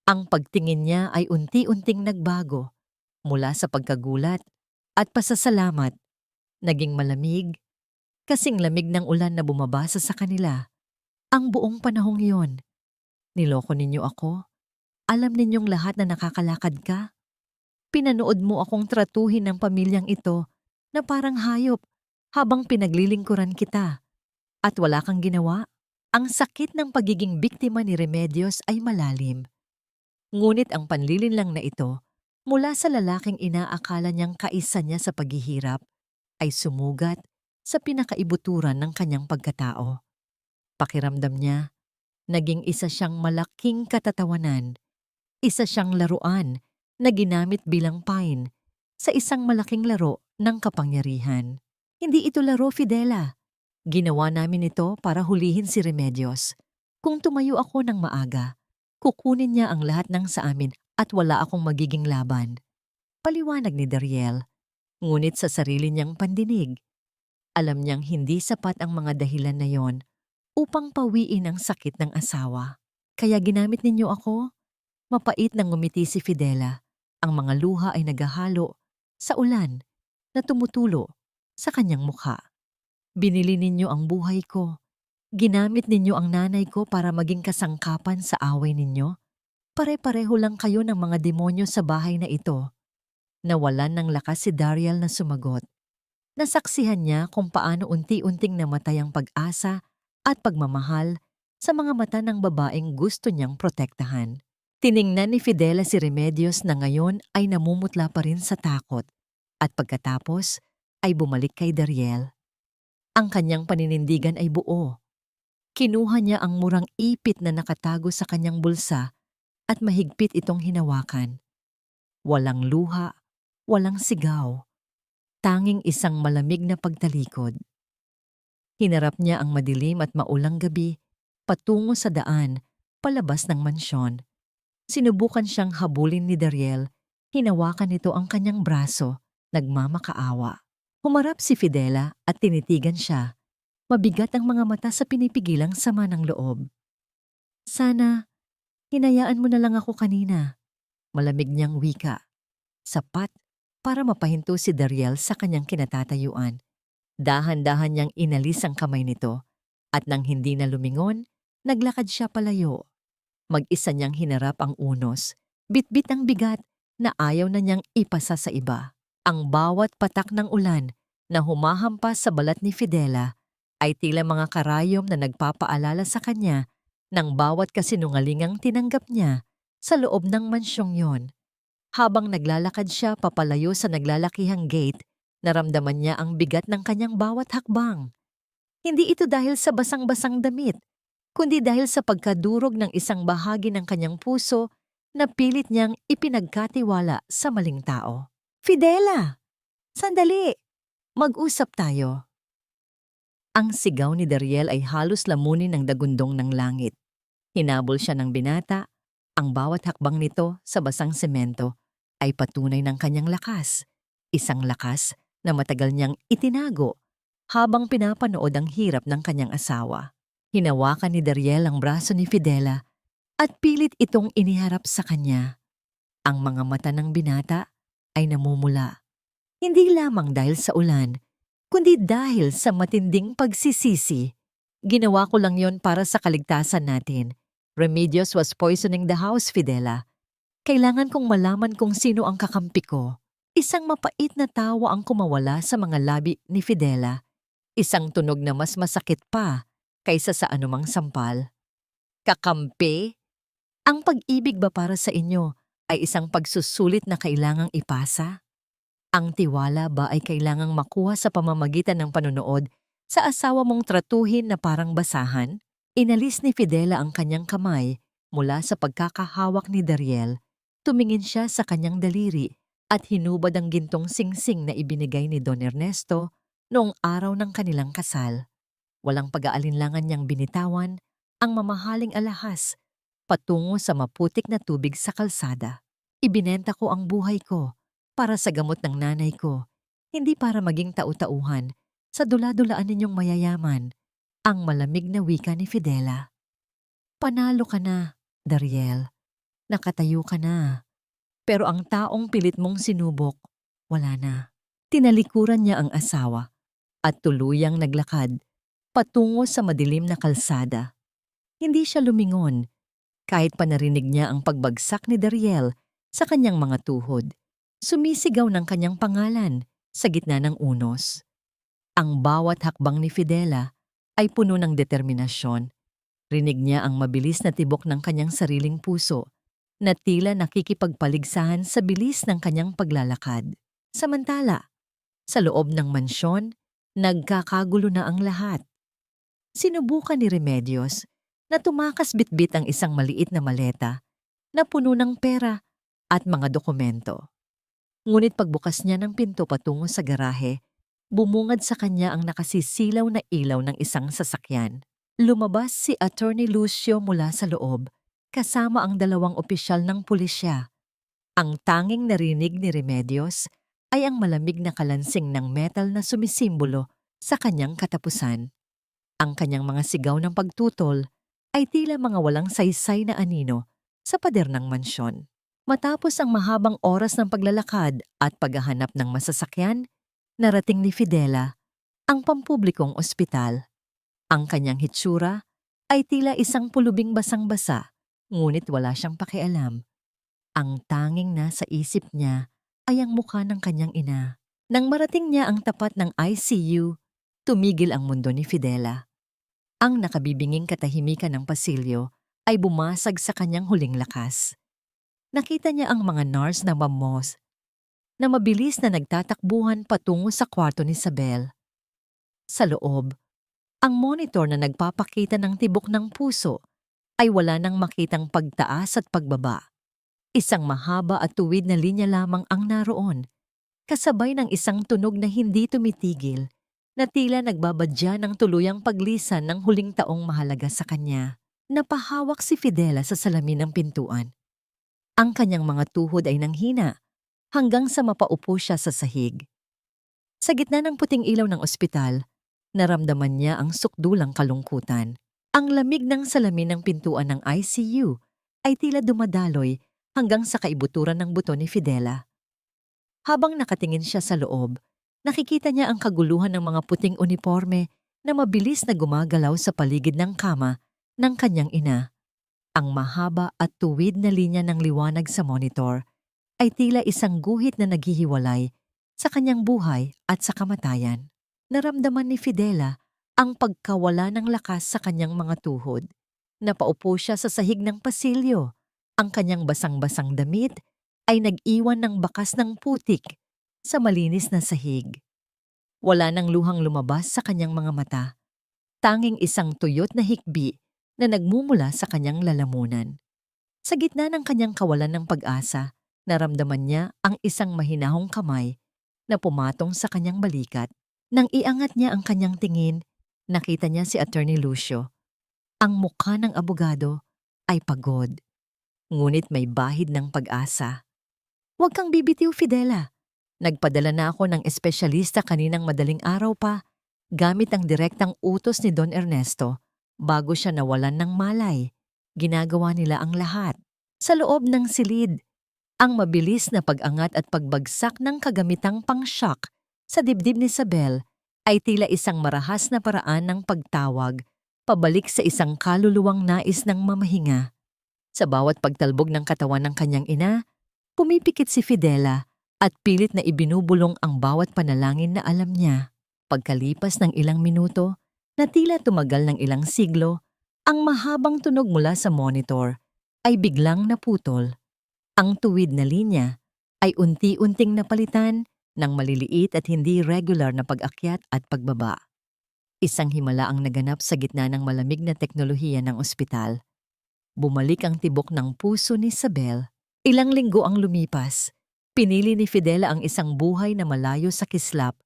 [SPEAKER 1] Ang pagtingin niya ay unti-unting nagbago mula sa pagkagulat at pasasalamat Naging malamig, kasing lamig ng ulan na bumabasa sa kanila. Ang buong panahong yon, niloko ninyo ako. Alam ninyong lahat na nakakalakad ka. Pinanood mo akong tratuhin ng pamilyang ito na parang hayop habang pinaglilingkuran kita. At wala kang ginawa? Ang sakit ng pagiging biktima ni Remedios ay malalim. Ngunit ang panlilinlang na ito, mula sa lalaking inaakala niyang kaisa niya sa paghihirap, ay sumugat sa pinakaibuturan ng kanyang pagkatao. Pakiramdam niya, naging isa siyang malaking katatawanan, isa siyang laruan na ginamit bilang pain sa isang malaking laro ng kapangyarihan. Hindi ito laro, Fidela. Ginawa namin ito para hulihin si Remedios. Kung tumayo ako ng maaga, kukunin niya ang lahat ng sa amin at wala akong magiging laban. Paliwanag ni Dariel, ngunit sa sarili niyang pandinig. Alam niyang hindi sapat ang mga dahilan na yon upang pawiin ang sakit ng asawa. Kaya ginamit ninyo ako? Mapait nang ngumiti si Fidela. Ang mga luha ay naghahalo sa ulan na tumutulo sa kanyang mukha. Binili ninyo ang buhay ko. Ginamit ninyo ang nanay ko para maging kasangkapan sa away ninyo. Pare-pareho lang kayo ng mga demonyo sa bahay na ito. Nawalan ng lakas si Dariel na sumagot. Nasaksihan niya kung paano unti-unting namatay ang pag-asa at pagmamahal sa mga mata ng babaeng gusto niyang protektahan. Tiningnan ni Fidela si Remedios na ngayon ay namumutla pa rin sa takot at pagkatapos ay bumalik kay Dariel. Ang kanyang paninindigan ay buo. Kinuha niya ang murang ipit na nakatago sa kanyang bulsa at mahigpit itong hinawakan. Walang luha, walang sigaw. Tanging isang malamig na pagtalikod. Hinarap niya ang madilim at maulang gabi patungo sa daan palabas ng mansyon. Sinubukan siyang habulin ni Dariel. Hinawakan nito ang kanyang braso, nagmamakaawa. Humarap si Fidela at tinitigan siya. Mabigat ang mga mata sa pinipigilang sama ng loob. Sana, hinayaan mo na lang ako kanina. Malamig niyang wika. Sapat para mapahinto si Dariel sa kanyang kinatatayuan. Dahan-dahan niyang inalis ang kamay nito at nang hindi na lumingon, naglakad siya palayo. Mag-isa niyang hinarap ang unos, bitbit ang bigat na ayaw na niyang ipasa sa iba. Ang bawat patak ng ulan na humahampas sa balat ni Fidela ay tila mga karayom na nagpapaalala sa kanya ng bawat kasinungalingang tinanggap niya sa loob ng mansyong yon. Habang naglalakad siya papalayo sa naglalakihang gate, naramdaman niya ang bigat ng kanyang bawat hakbang. Hindi ito dahil sa basang-basang damit, kundi dahil sa pagkadurog ng isang bahagi ng kanyang puso na pilit niyang ipinagkatiwala sa maling tao. Fidela! Sandali! Mag-usap tayo. Ang sigaw ni Dariel ay halos lamunin ng dagundong ng langit. Hinabol siya ng binata. Ang bawat hakbang nito sa basang semento ay patunay ng kanyang lakas. Isang lakas na matagal niyang itinago habang pinapanood ang hirap ng kanyang asawa. Hinawakan ni Dariel ang braso ni Fidela at pilit itong iniharap sa kanya. Ang mga mata ng binata ay namumula. Hindi lamang dahil sa ulan, kundi dahil sa matinding pagsisisi. Ginawa ko lang yon para sa kaligtasan natin. Remedios was poisoning the house, Fidela. Kailangan kong malaman kung sino ang kakampi ko. Isang mapait na tawa ang kumawala sa mga labi ni Fidela. Isang tunog na mas masakit pa kaysa sa anumang sampal. Kakampi? Ang pag-ibig ba para sa inyo ay isang pagsusulit na kailangang ipasa? Ang tiwala ba ay kailangang makuha sa pamamagitan ng panonood sa asawa mong tratuhin na parang basahan? Inalis ni Fidela ang kanyang kamay mula sa pagkakahawak ni Dariel. Tumingin siya sa kanyang daliri at hinubad ang gintong singsing na ibinigay ni Don Ernesto noong araw ng kanilang kasal. Walang pag-aalinlangan niyang binitawan ang mamahaling alahas patungo sa maputik na tubig sa kalsada. Ibinenta ko ang buhay ko para sa gamot ng nanay ko, hindi para maging tau-tauhan sa dula-dulaan ninyong mayayaman. Ang malamig na wika ni Fidela. Panalo ka na, Dariel. Nakatayo ka na. Pero ang taong pilit mong sinubok, wala na. Tinalikuran niya ang asawa at tuluyang naglakad patungo sa madilim na kalsada. Hindi siya lumingon kahit pa narinig niya ang pagbagsak ni Dariel sa kanyang mga tuhod. Sumisigaw ng kanyang pangalan sa gitna ng unos. Ang bawat hakbang ni Fidela ay puno ng determinasyon. Rinig niya ang mabilis na tibok ng kanyang sariling puso na tila nakikipagpaligsahan sa bilis ng kanyang paglalakad. Samantala, sa loob ng mansyon, nagkakagulo na ang lahat. Sinubukan ni Remedios na tumakas bitbit ang isang maliit na maleta na puno ng pera at mga dokumento. Ngunit pagbukas niya ng pinto patungo sa garahe, bumungad sa kanya ang nakasisilaw na ilaw ng isang sasakyan. Lumabas si Attorney Lucio mula sa loob, kasama ang 2 opisyal ng pulisya. Ang tanging narinig ni Remedios ay ang malamig na kalansing ng metal na sumisimbolo sa kanyang katapusan. Ang kanyang mga sigaw ng pagtutol ay tila mga walang saysay na anino sa pader ng mansyon. Matapos ang mahabang oras ng paglalakad at paghahanap ng masasakyan, narating ni Fidela ang pampublikong ospital. Ang kanyang hitsura ay tila isang pulubing basang-basa, ngunit wala siyang pakialam. Ang tanging nasa isip niya ay ang mukha ng kanyang ina. Nang marating niya ang tapat ng ICU, tumigil ang mundo ni Fidela. Ang nakabibinging katahimikan ng pasilyo ay bumasag sa kanyang huling lakas. Nakita niya ang mga nurse na mamos na mabilis na nagtatakbuhan patungo sa kwarto ni Isabel. Sa loob, ang monitor na nagpapakita ng tibok ng puso ay wala nang makitang pagtaas at pagbaba. Isang mahaba at tuwid na linya lamang ang naroon, kasabay ng isang tunog na hindi tumitigil na tila nagbabadya ng tuluyang paglisan ng huling taong mahalaga sa kanya. Napahawak si Fidela sa salamin ng pintuan. Ang kanyang mga tuhod ay nanghina hanggang sa mapaupo siya sa sahig. Sa gitna ng puting ilaw ng ospital, naramdaman niya ang sukdulang kalungkutan. Ang lamig ng salamin ng pintuan ng ICU ay tila dumadaloy hanggang sa kaibuturan ng buto ni Fidela. Habang nakatingin siya sa loob, nakikita niya ang kaguluhan ng mga puting uniforme na mabilis na gumagalaw sa paligid ng kama ng kanyang ina. Ang mahaba at tuwid na linya ng liwanag sa monitor ay tila isang guhit na naghihiwalay sa kanyang buhay at sa kamatayan. Naramdaman ni Fidela ang pagkawala ng lakas sa kanyang mga tuhod. Napaupo siya sa sahig ng pasilyo. Ang kanyang basang-basang damit ay nag-iwan ng bakas ng putik sa malinis na sahig. Wala nang luhang lumabas sa kanyang mga mata. Tanging isang tuyot na hikbi na nagmumula sa kanyang lalamunan. Sa gitna ng kanyang kawalan ng pag-asa, naramdaman niya ang isang mahinahong kamay na pumatong sa kanyang balikat. Nang iangat niya ang kanyang tingin, nakita niya si Attorney Lucio. Ang mukha ng abogado ay pagod, ngunit may bahid ng pag-asa. "Huwag kang bibitiw, Fidela. Nagpadala na ako ng espesyalista kaninang madaling araw pa gamit ang direktang utos ni Don Ernesto bago siya nawalan ng malay. Ginagawa nila ang lahat." Sa loob ng silid, ang mabilis na pag-angat at pagbagsak ng kagamitang pang-shock sa dibdib ni Isabel ay tila isang marahas na paraan ng pagtawag pabalik sa isang kaluluwang nais ng mamahinga. Sa bawat pagtalbog ng katawan ng kanyang ina, pumipikit si Fidela at pilit na ibinubulong ang bawat panalangin na alam niya. Pagkalipas ng ilang minuto, na tila tumagal ng ilang siglo, ang mahabang tunog mula sa monitor ay biglang naputol. Ang tuwid na linya ay unti-unting napalitan ng maliliit at hindi regular na pag-akyat at pagbaba. Isang himala ang naganap sa gitna ng malamig na teknolohiya ng ospital. Bumalik ang tibok ng puso ni Isabel. Ilang linggo ang lumipas. Pinili ni Fidela ang isang buhay na malayo sa kislap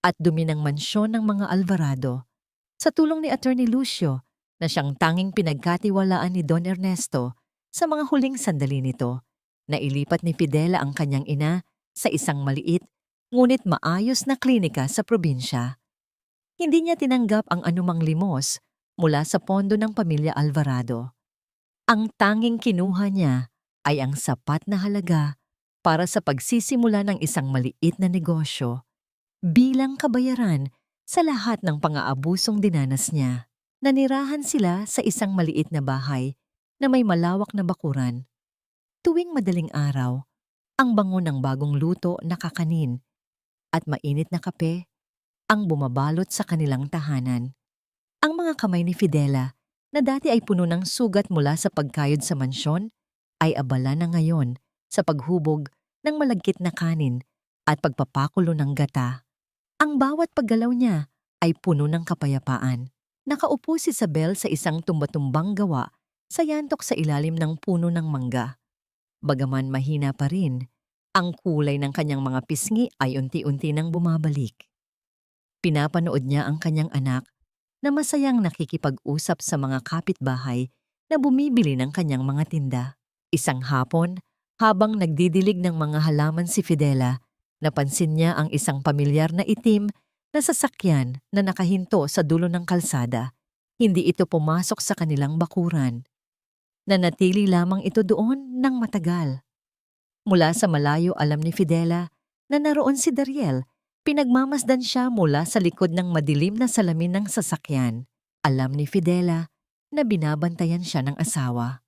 [SPEAKER 1] at dumi ng mansyon ng mga Alvarado. Sa tulong ni Attorney Lucio, na siyang tanging pinagkatiwalaan ni Don Ernesto sa mga huling sandali nito, nailipat ni Fidela ang kanyang ina sa isang maliit ngunit maayos na klinika sa probinsya. Hindi niya tinanggap ang anumang limos mula sa pondo ng pamilya Alvarado. Ang tanging kinuha niya ay ang sapat na halaga para sa pagsisimula ng isang maliit na negosyo bilang kabayaran sa lahat ng pang-aabusong dinanas niya. Nanirahan sila sa isang maliit na bahay na may malawak na bakuran. Tuwing madaling araw, ang bango ng bagong luto na kakanin at mainit na kape ang bumabalot sa kanilang tahanan. Ang mga kamay ni Fidela, na dati ay puno ng sugat mula sa pagkayod sa mansyon, ay abala na ngayon sa paghubog ng malagkit na kanin at pagpapakulo ng gata. Ang bawat paggalaw niya ay puno ng kapayapaan. Nakaupo si Isabel sa isang tumba-tumbang gawa sa yantok sa ilalim ng puno ng mangga. Bagaman mahina pa rin, ang kulay ng kanyang mga pisngi ay unti-unti nang bumabalik. Pinapanood niya ang kanyang anak na masayang nakikipag-usap sa mga kapitbahay na bumibili ng kanyang mga tinda. Isang hapon, habang nagdidilig ng mga halaman si Fidela, napansin niya ang isang pamilyar na itim na sasakyan na nakahinto sa dulo ng kalsada. Hindi ito pumasok sa kanilang bakuran. Nanatili lamang ito doon ng matagal. Mula sa malayo alam ni Fidela na naroon si Dariel. Pinagmamasdan siya mula sa likod ng madilim na salamin ng sasakyan. Alam ni Fidela na binabantayan siya ng asawa.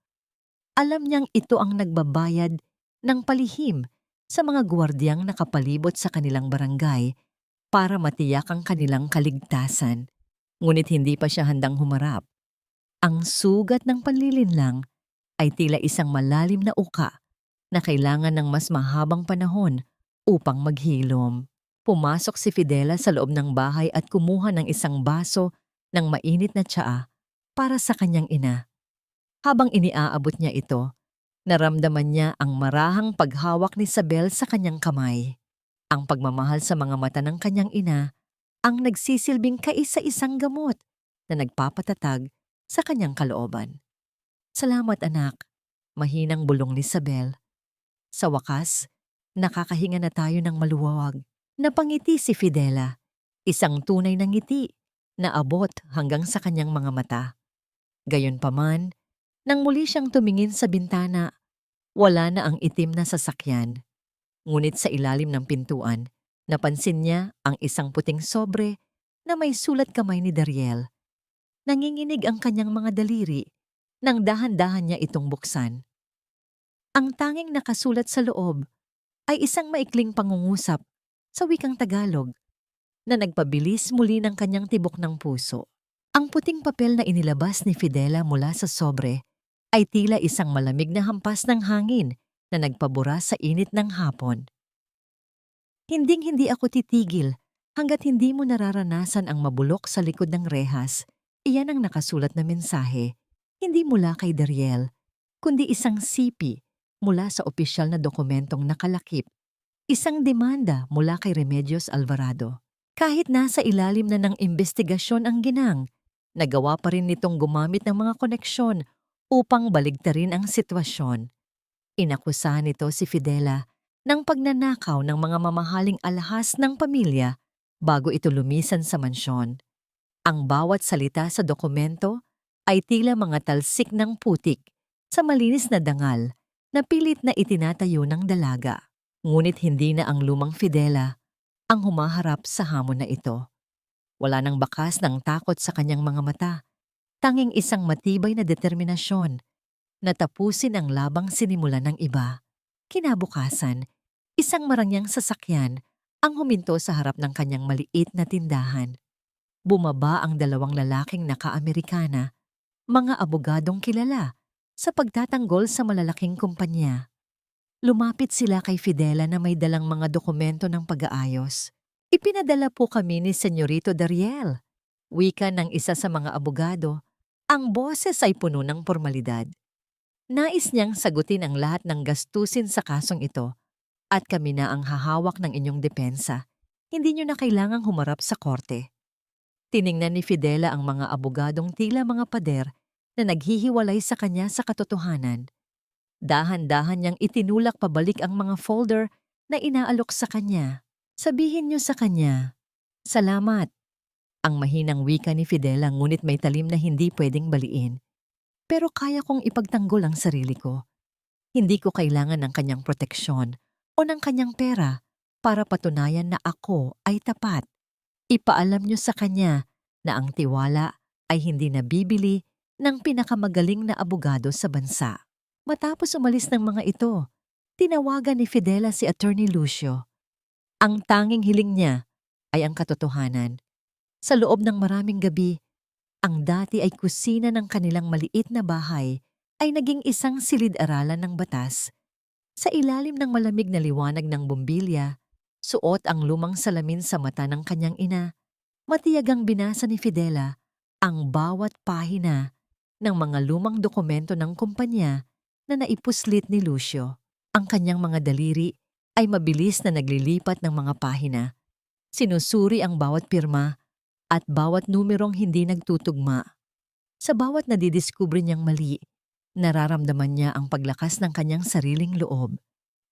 [SPEAKER 1] Alam niyang ito ang nagbabayad ng palihim sa mga gwardyang nakapalibot sa kanilang barangay para matiyak ang kanilang kaligtasan. Ngunit hindi pa siya handang humarap. Ang sugat ng panlilinlang ay tila isang malalim na uka na kailangan ng mas mahabang panahon upang maghilom. Pumasok si Fidela sa loob ng bahay at kumuha ng isang baso ng mainit na tsaa para sa kanyang ina. Habang iniaabot niya ito, naramdaman niya ang marahang paghawak ni Isabel sa kanyang kamay. Ang pagmamahal sa mga mata ng kanyang ina ang nagsisilbing kaisa-isang gamot na nagpapatatag sa kanyang kalooban. "Salamat anak," mahinang bulong ni Isabel. Sa wakas, nakakahinga na tayo ng maluwag. Napangiti si Fidela, isang tunay na ngiti na abot hanggang sa kanyang mga mata. Gayunpaman, nang muli siyang tumingin sa bintana, wala na ang itim na sasakyan. Ngunit sa ilalim ng pintuan, napansin niya ang isang puting sobre na may sulat kamay ni Dariel. Nanginginig ang kanyang mga daliri nang dahan-dahan niya itong buksan. Ang tanging nakasulat sa loob ay isang maikling pangungusap sa wikang Tagalog na nagpabilis muli ng kanyang tibok ng puso. Ang puting papel na inilabas ni Fidela mula sa sobre ay tila isang malamig na hampas ng hangin na nagpabura sa init ng hapon. "Hinding-hindi ako titigil hanggat hindi mo nararanasan ang mabulok sa likod ng rehas." Iyan ang nakasulat na mensahe, hindi mula kay Dariel, kundi isang sipi mula sa opisyal na dokumentong nakalakip. Isang demanda mula kay Remedios Alvarado. Kahit nasa ilalim na ng imbestigasyon ang ginang, nagawa pa rin nitong gumamit ng mga koneksyon upang baligtarin ang sitwasyon. Inakusahan nito si Fidela ng pagnanakaw ng mga mamahaling alahas ng pamilya bago ito lumisan sa mansyon. Ang bawat salita sa dokumento ay tila mga talsik ng putik sa malinis na dangal na pilit na itinatayo ng dalaga. Ngunit hindi na ang lumang Fidela ang humaharap sa hamon na ito. Wala nang bakas ng takot sa kanyang mga mata, tanging isang matibay na determinasyon na tapusin ang labang sinimulan ng iba. Kinabukasan, isang marangyang sasakyan ang huminto sa harap ng kanyang maliit na tindahan. Bumaba ang dalawang lalaking naka-Amerikana, mga abogadong kilala sa pagtatanggol sa malalaking kumpanya. Lumapit sila kay Fidela na may dalang mga dokumento ng pag-aayos. "Ipinadala po kami ni Senyorito Dariel," wika ng isa sa mga abogado. Ang boses ay puno ng pormalidad. "Nais niyang sagutin ang lahat ng gastusin sa kasong ito at kami na ang hahawak ng inyong depensa. Hindi niyo na kailangang humarap sa korte." Tiningnan ni Fidela ang mga abogadong tila mga pader na naghihiwalay sa kanya sa katotohanan. Dahan-dahan niyang itinulak pabalik ang mga folder na inaalok sa kanya. "Sabihin niyo sa kanya, salamat." Ang mahinang wika ni Fidela, ngunit may talim na hindi pwedeng baliin. "Pero kaya kong ipagtanggol ang sarili ko. Hindi ko kailangan ng kanyang proteksyon o ng kanyang pera para patunayan na ako ay tapat. Ipaalam niyo sa kanya na ang tiwala ay hindi nabibili ng pinakamagaling na abogado sa bansa. Matapos umalis ng mga ito, tinawagan ni Fidela si Attorney Lucio. Ang tanging hiling niya ay ang katotohanan. Sa loob ng maraming gabi, ang dati ay kusina ng kanilang maliit na bahay ay naging isang silid-aralan ng batas. Sa ilalim ng malamig na liwanag ng bumbilya, suot ang lumang salamin sa mata ng kanyang ina, matiyagang binasa ni Fidela ang bawat pahina ng mga lumang dokumento ng kumpanya na naipuslit ni Lucio. Ang kanyang mga daliri ay mabilis na naglilipat ng mga pahina. Sinusuri ang bawat pirma at bawat numerong hindi nagtutugma. Sa bawat nadidiskubre niyang mali, nararamdaman niya ang paglakas ng kanyang sariling loob.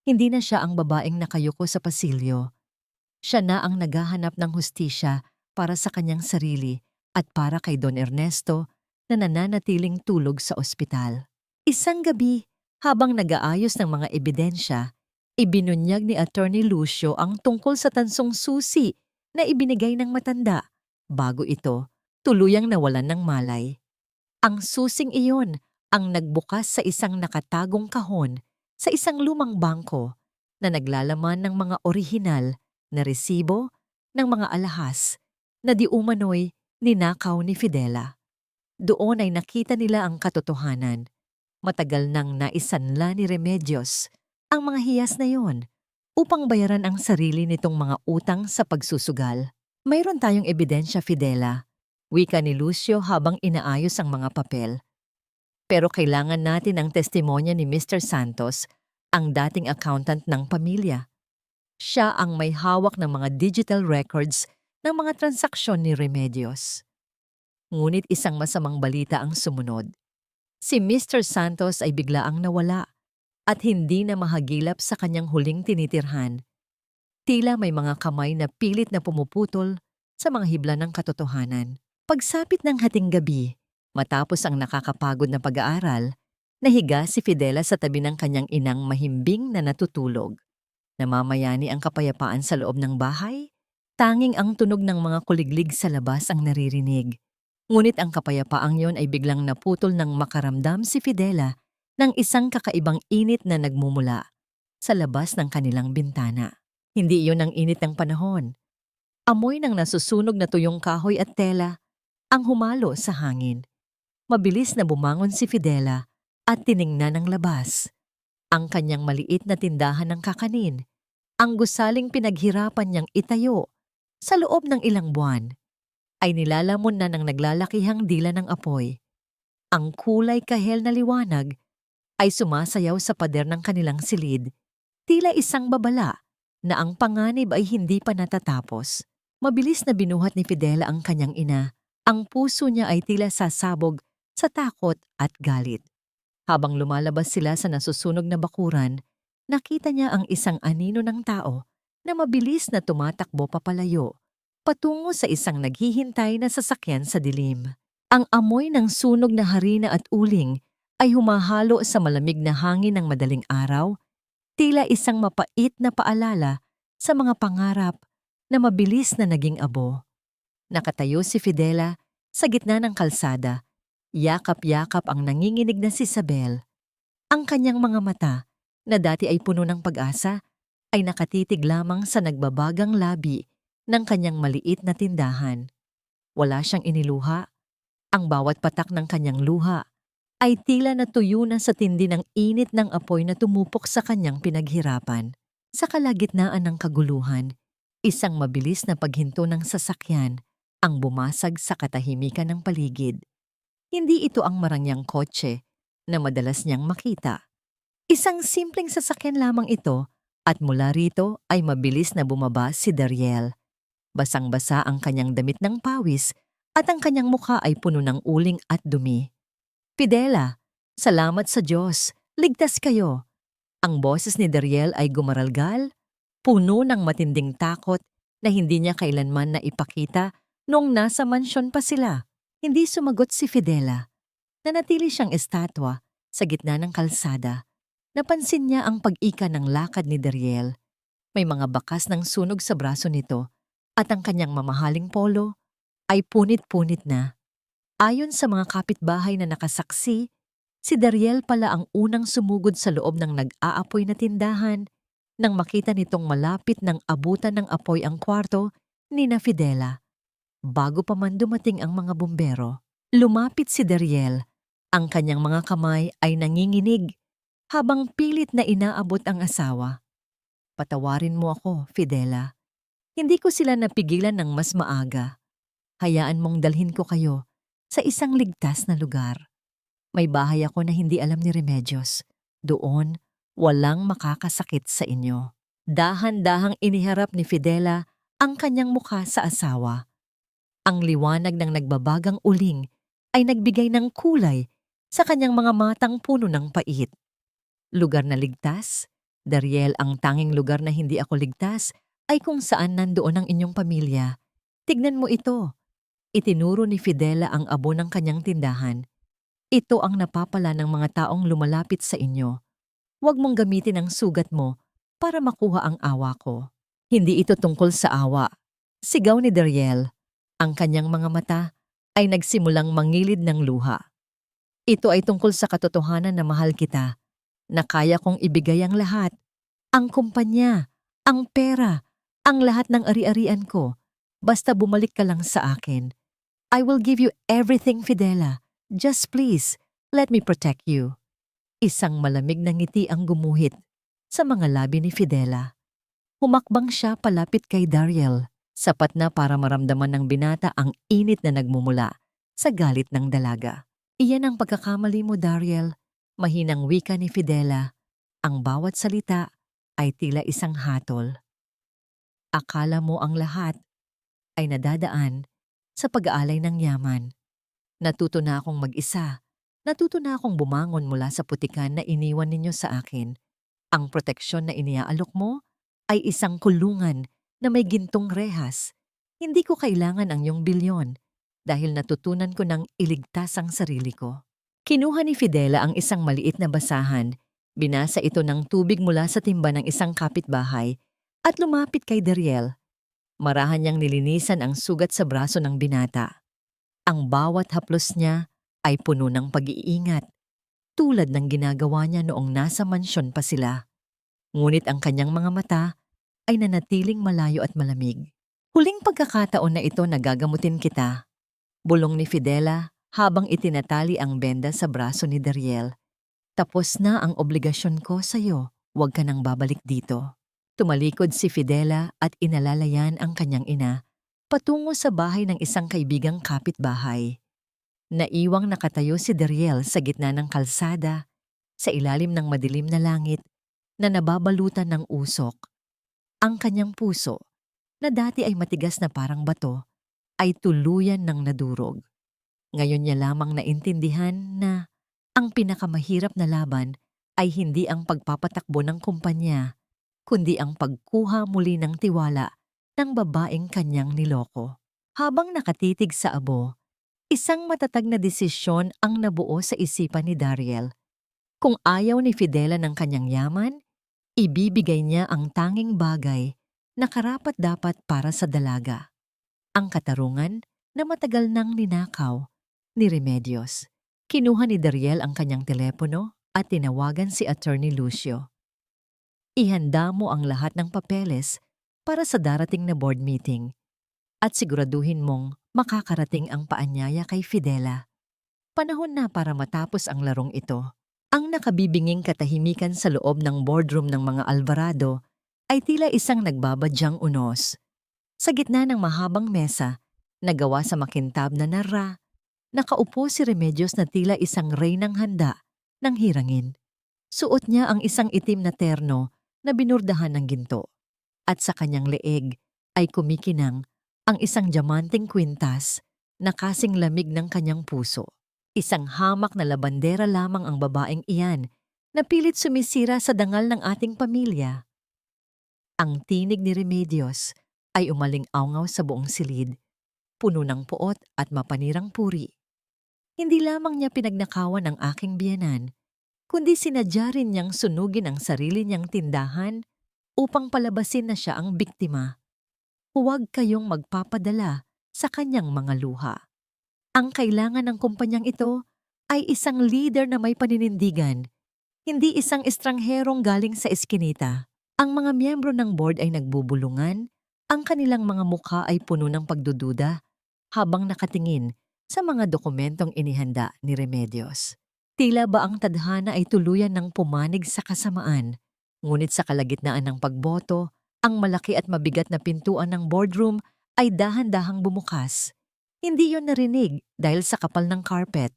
[SPEAKER 1] Hindi na siya ang babaeng nakayuko sa pasilyo. Siya na ang naghahanap ng hustisya para sa kanyang sarili at para kay Don Ernesto na nananatiling tulog sa ospital. Isang gabi, habang nag-aayos ng mga ebidensya, ibinunyag ni Attorney Lucio ang tungkol sa tansong susi na ibinigay ng matanda. Bago ito, tuluyang nawalan ng malay. Ang susing iyon ang nagbukas sa isang nakatagong kahon sa isang lumang bangko na naglalaman ng mga orihinal na resibo ng mga alahas na di umano'y ninakaw ni Fidela. Doon ay nakita nila ang katotohanan. Matagal nang naisanla ni Remedios ang mga hiyas na yon upang bayaran ang sarili nitong mga utang sa pagsusugal. Mayroon tayong ebidensya, Fidela, wika ni Lucio habang inaayos ang mga papel. Pero kailangan natin ang testimonya ni Mr. Santos, ang dating accountant ng pamilya. Siya ang may hawak ng mga digital records ng mga transaksyon ni Remedios. Ngunit isang masamang balita ang sumunod. Si Mr. Santos ay biglaang nawala at hindi na mahagilap sa kanyang huling tinitirhan. Tila may mga kamay na pilit na pumuputol sa mga hibla ng katotohanan. Pagsapit ng hating gabi, matapos ang nakakapagod na pag-aaral, nahiga si Fidela sa tabi ng kanyang inang mahimbing na natutulog. Namamayani ang kapayapaan sa loob ng bahay, tanging ang tunog ng mga kuliglig sa labas ang naririnig. Ngunit ang kapayapaang yon ay biglang naputol nang makaramdam si Fidela ng isang kakaibang init na nagmumula sa labas ng kanilang bintana. Hindi iyon ang init ng panahon. Amoy ng nasusunog na tuyong kahoy at tela ang humalo sa hangin. Mabilis na bumangon si Fidela at tiningnan ang labas. Ang kanyang maliit na tindahan ng kakanin, ang gusaling pinaghirapan niyang itayo sa loob ng ilang buwan, ay nilalamon na ng naglalakihang dila ng apoy. Ang kulay kahel na liwanag ay sumasayaw sa pader ng kanilang silid, tila isang babala na ang panganib ay hindi pa natatapos. Mabilis na binuhat ni Fidela ang kanyang ina. Ang puso niya ay tila sasabog sa takot at galit. Habang lumalabas sila sa nasusunog na bakuran, nakita niya ang isang anino ng tao na mabilis na tumatakbo papalayo, patungo sa isang naghihintay na sasakyan sa dilim. Ang amoy ng sunog na harina at uling ay humahalo sa malamig na hangin ng madaling araw, tila isang mapait na paalala sa mga pangarap na mabilis na naging abo. Nakatayo si Fidela sa gitna ng kalsada, yakap-yakap ang nanginginig na si Isabel. Ang kanyang mga mata, na dati ay puno ng pag-asa, ay nakatitig lamang sa nagbabagang labi ng kanyang maliit na tindahan. Wala siyang iniluha. Ang bawat patak ng kanyang luha ay tila natuyo na sa tindi ng init ng apoy na tumupok sa kanyang pinaghirapan. Sa kalagitnaan ng kaguluhan, isang mabilis na paghinto ng sasakyan ang bumasag sa katahimikan ng paligid. Hindi ito ang marangyang kotse na madalas niyang makita. Isang simpleng sasakyan lamang ito at mula rito ay mabilis na bumaba si Dariel. Basang-basa ang kanyang damit ng pawis at ang kanyang mukha ay puno ng uling at dumi. Fidela, salamat sa Diyos, ligtas kayo. Ang boses ni Dariel ay gumaralgal, puno ng matinding takot na hindi niya kailanman naipakita noong nasa mansyon pa sila. Hindi sumagot si Fidela. Nanatili siyang estatwa sa gitna ng kalsada. Napansin niya ang pag-ika ng lakad ni Dariel. May mga bakas ng sunog sa braso nito at ang kanyang mamahaling polo ay punit-punit na. Ayon sa mga kapitbahay na nakasaksi, si Dariel pala ang unang sumugod sa loob ng nag-aapoy na tindahan nang makita nitong malapit ng abutan ng apoy ang kwarto ni na Fidela. Bago pa man dumating ang mga bumbero, lumapit si Dariel. Ang kanyang mga kamay ay nanginginig habang pilit na inaabot ang asawa. Patawarin mo ako, Fidela. Hindi ko sila napigilan ng mas maaga. Hayaan mong dalhin ko kayo sa isang ligtas na lugar. May bahay ako na hindi alam ni Remedios. Doon, walang makakasakit sa inyo. Dahan-dahang iniharap ni Fidela ang kanyang mukha sa asawa. Ang liwanag ng nagbabagang uling ay nagbigay ng kulay sa kanyang mga matang puno ng pait. Lugar na ligtas? Dariel, ang tanging lugar na hindi ako ligtas ay kung saan nandoon ang inyong pamilya. Tignan mo ito. Itinuro ni Fidela ang abo ng kanyang tindahan. Ito ang napapala ng mga taong lumalapit sa inyo. Huwag mong gamitin ang sugat mo para makuha ang awa ko. Hindi ito tungkol sa awa. Sigaw ni Dariel. Ang kanyang mga mata ay nagsimulang mangilid ng luha. Ito ay tungkol sa katotohanan na mahal kita, na kaya kong ibigay ang lahat. Ang kumpanya, ang pera, ang lahat ng ari-arian ko. Basta bumalik ka lang sa akin. I will give you everything, Fidela. Just please, let me protect you. Isang malamig na ngiti ang gumuhit sa mga labi ni Fidela. Humakbang siya palapit kay Dariel, sapat na para maramdaman ng binata ang init na nagmumula sa galit ng dalaga. Iyan ang pagkakamali mo, Dariel. Mahinang wika ni Fidela. Ang bawat salita ay tila isang hatol. Akala mo ang lahat ay nadadaan sa pag-aalay ng yaman. Natuto na akong mag-isa. Natuto na akong bumangon mula sa putikan na iniwan ninyo sa akin. Ang proteksyon na iniaalok mo ay isang kulungan na may gintong rehas. Hindi ko kailangan ang iyong bilyon dahil natutunan ko ng iligtas ang sarili ko. Kinuha ni Fidela ang isang maliit na basahan. Binasa ito ng tubig mula sa timba ng isang kapitbahay at lumapit kay Dariel. Marahan niyang nilinisan ang sugat sa braso ng binata. Ang bawat haplos niya ay puno ng pag-iingat, tulad ng ginagawa niya noong nasa mansyon pa sila. Ngunit ang kanyang mga mata ay nanatiling malayo at malamig. Huling pagkakataon na ito nagagamutin kita, bulong ni Fidela habang itinatali ang benda sa braso ni Dariel. Tapos na ang obligasyon ko sa iyo, huwag ka nang babalik dito. Tumalikod si Fidela at inalalayan ang kanyang ina patungo sa bahay ng isang kaibigang kapitbahay. Naiwang nakatayo si Dariel sa gitna ng kalsada, sa ilalim ng madilim na langit na nababalutan ng usok. Ang kanyang puso, na dati ay matigas na parang bato, ay tuluyan ng nadurog. Ngayon niya lamang naintindihan na ang pinakamahirap na laban ay hindi ang pagpapatakbo ng kumpanya, kundi ang pagkuha muli ng tiwala ng babaeng kanyang niloko. Habang nakatitig sa abo, isang matatag na desisyon ang nabuo sa isipan ni Dariel. Kung ayaw ni Fidela ng kanyang yaman, ibibigay niya ang tanging bagay na karapat-dapat para sa dalaga. Ang katarungan na matagal nang ninakaw ni Remedios. Kinuha ni Dariel ang kanyang telepono at tinawagan si Attorney Lucio. Ihanda mo ang lahat ng papeles para sa darating na board meeting at siguraduhin mong makakarating ang paanyaya kay Fidela. Panahon na para matapos ang larong ito. Ang nakabibinging katahimikan sa loob ng boardroom ng mga Alvarado ay tila isang nagbabadyang unos. Sa gitna ng mahabang mesa, nagawa sa makintab na nara, nakaupo si Remedios na tila isang reynang handa ng hirangin. Suot niya ang isang itim na terno na binurdahan ng ginto. At sa kanyang leeg ay kumikinang ang isang diamanting kwintas na kasing lamig ng kanyang puso. Isang hamak na labandera lamang ang babaeng iyan na pilit sumisira sa dangal ng ating pamilya. Ang tinig ni Remedios ay umaling-awngaw sa buong silid, puno ng puot at mapanirang puri. Hindi lamang niya pinagnakawan ang aking biyenan, kundi sinadya rin niyang sunugin ang sarili niyang tindahan upang palabasin na siya ang biktima. huwag kayong magpapadala sa kanyang mga luha. Ang kailangan ng kumpanyang ito ay isang leader na may paninindigan, hindi isang estrangherong galing sa eskinita. Ang mga miyembro ng board ay nagbubulungan, ang kanilang mga mukha ay puno ng pagdududa habang nakatingin sa mga dokumentong inihanda ni Remedios. Tila ba ang tadhana ay tuluyan ng pumanig sa kasamaan, ngunit sa kalagitnaan ng pagboto, ang malaki at mabigat na pintuan ng boardroom ay dahan-dahang bumukas. Hindi yon narinig dahil sa kapal ng carpet,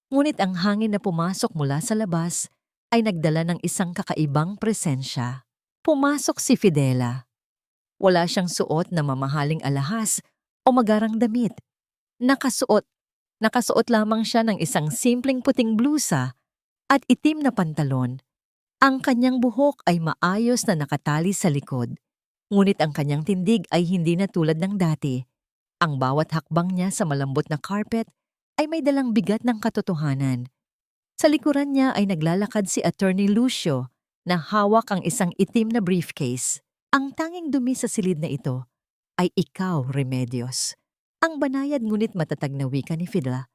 [SPEAKER 1] ngunit ang hangin na pumasok mula sa labas ay nagdala ng isang kakaibang presensya. Pumasok si Fidela. Wala siyang suot na mamahaling alahas o magarang damit. Nakasuot lamang siya ng isang simpleng puting blusa at itim na pantalon. Ang kanyang buhok ay maayos na nakatali sa likod, ngunit ang kanyang tindig ay hindi na tulad ng dati. Ang bawat hakbang niya sa malambot na carpet ay may dalang bigat ng katotohanan. Sa likuran niya ay naglalakad si Attorney Lucio na hawak ang isang itim na briefcase. Ang tanging dumi sa silid na ito ay ikaw, Remedios. Ang banayad ngunit matatag na wika ni Fidela.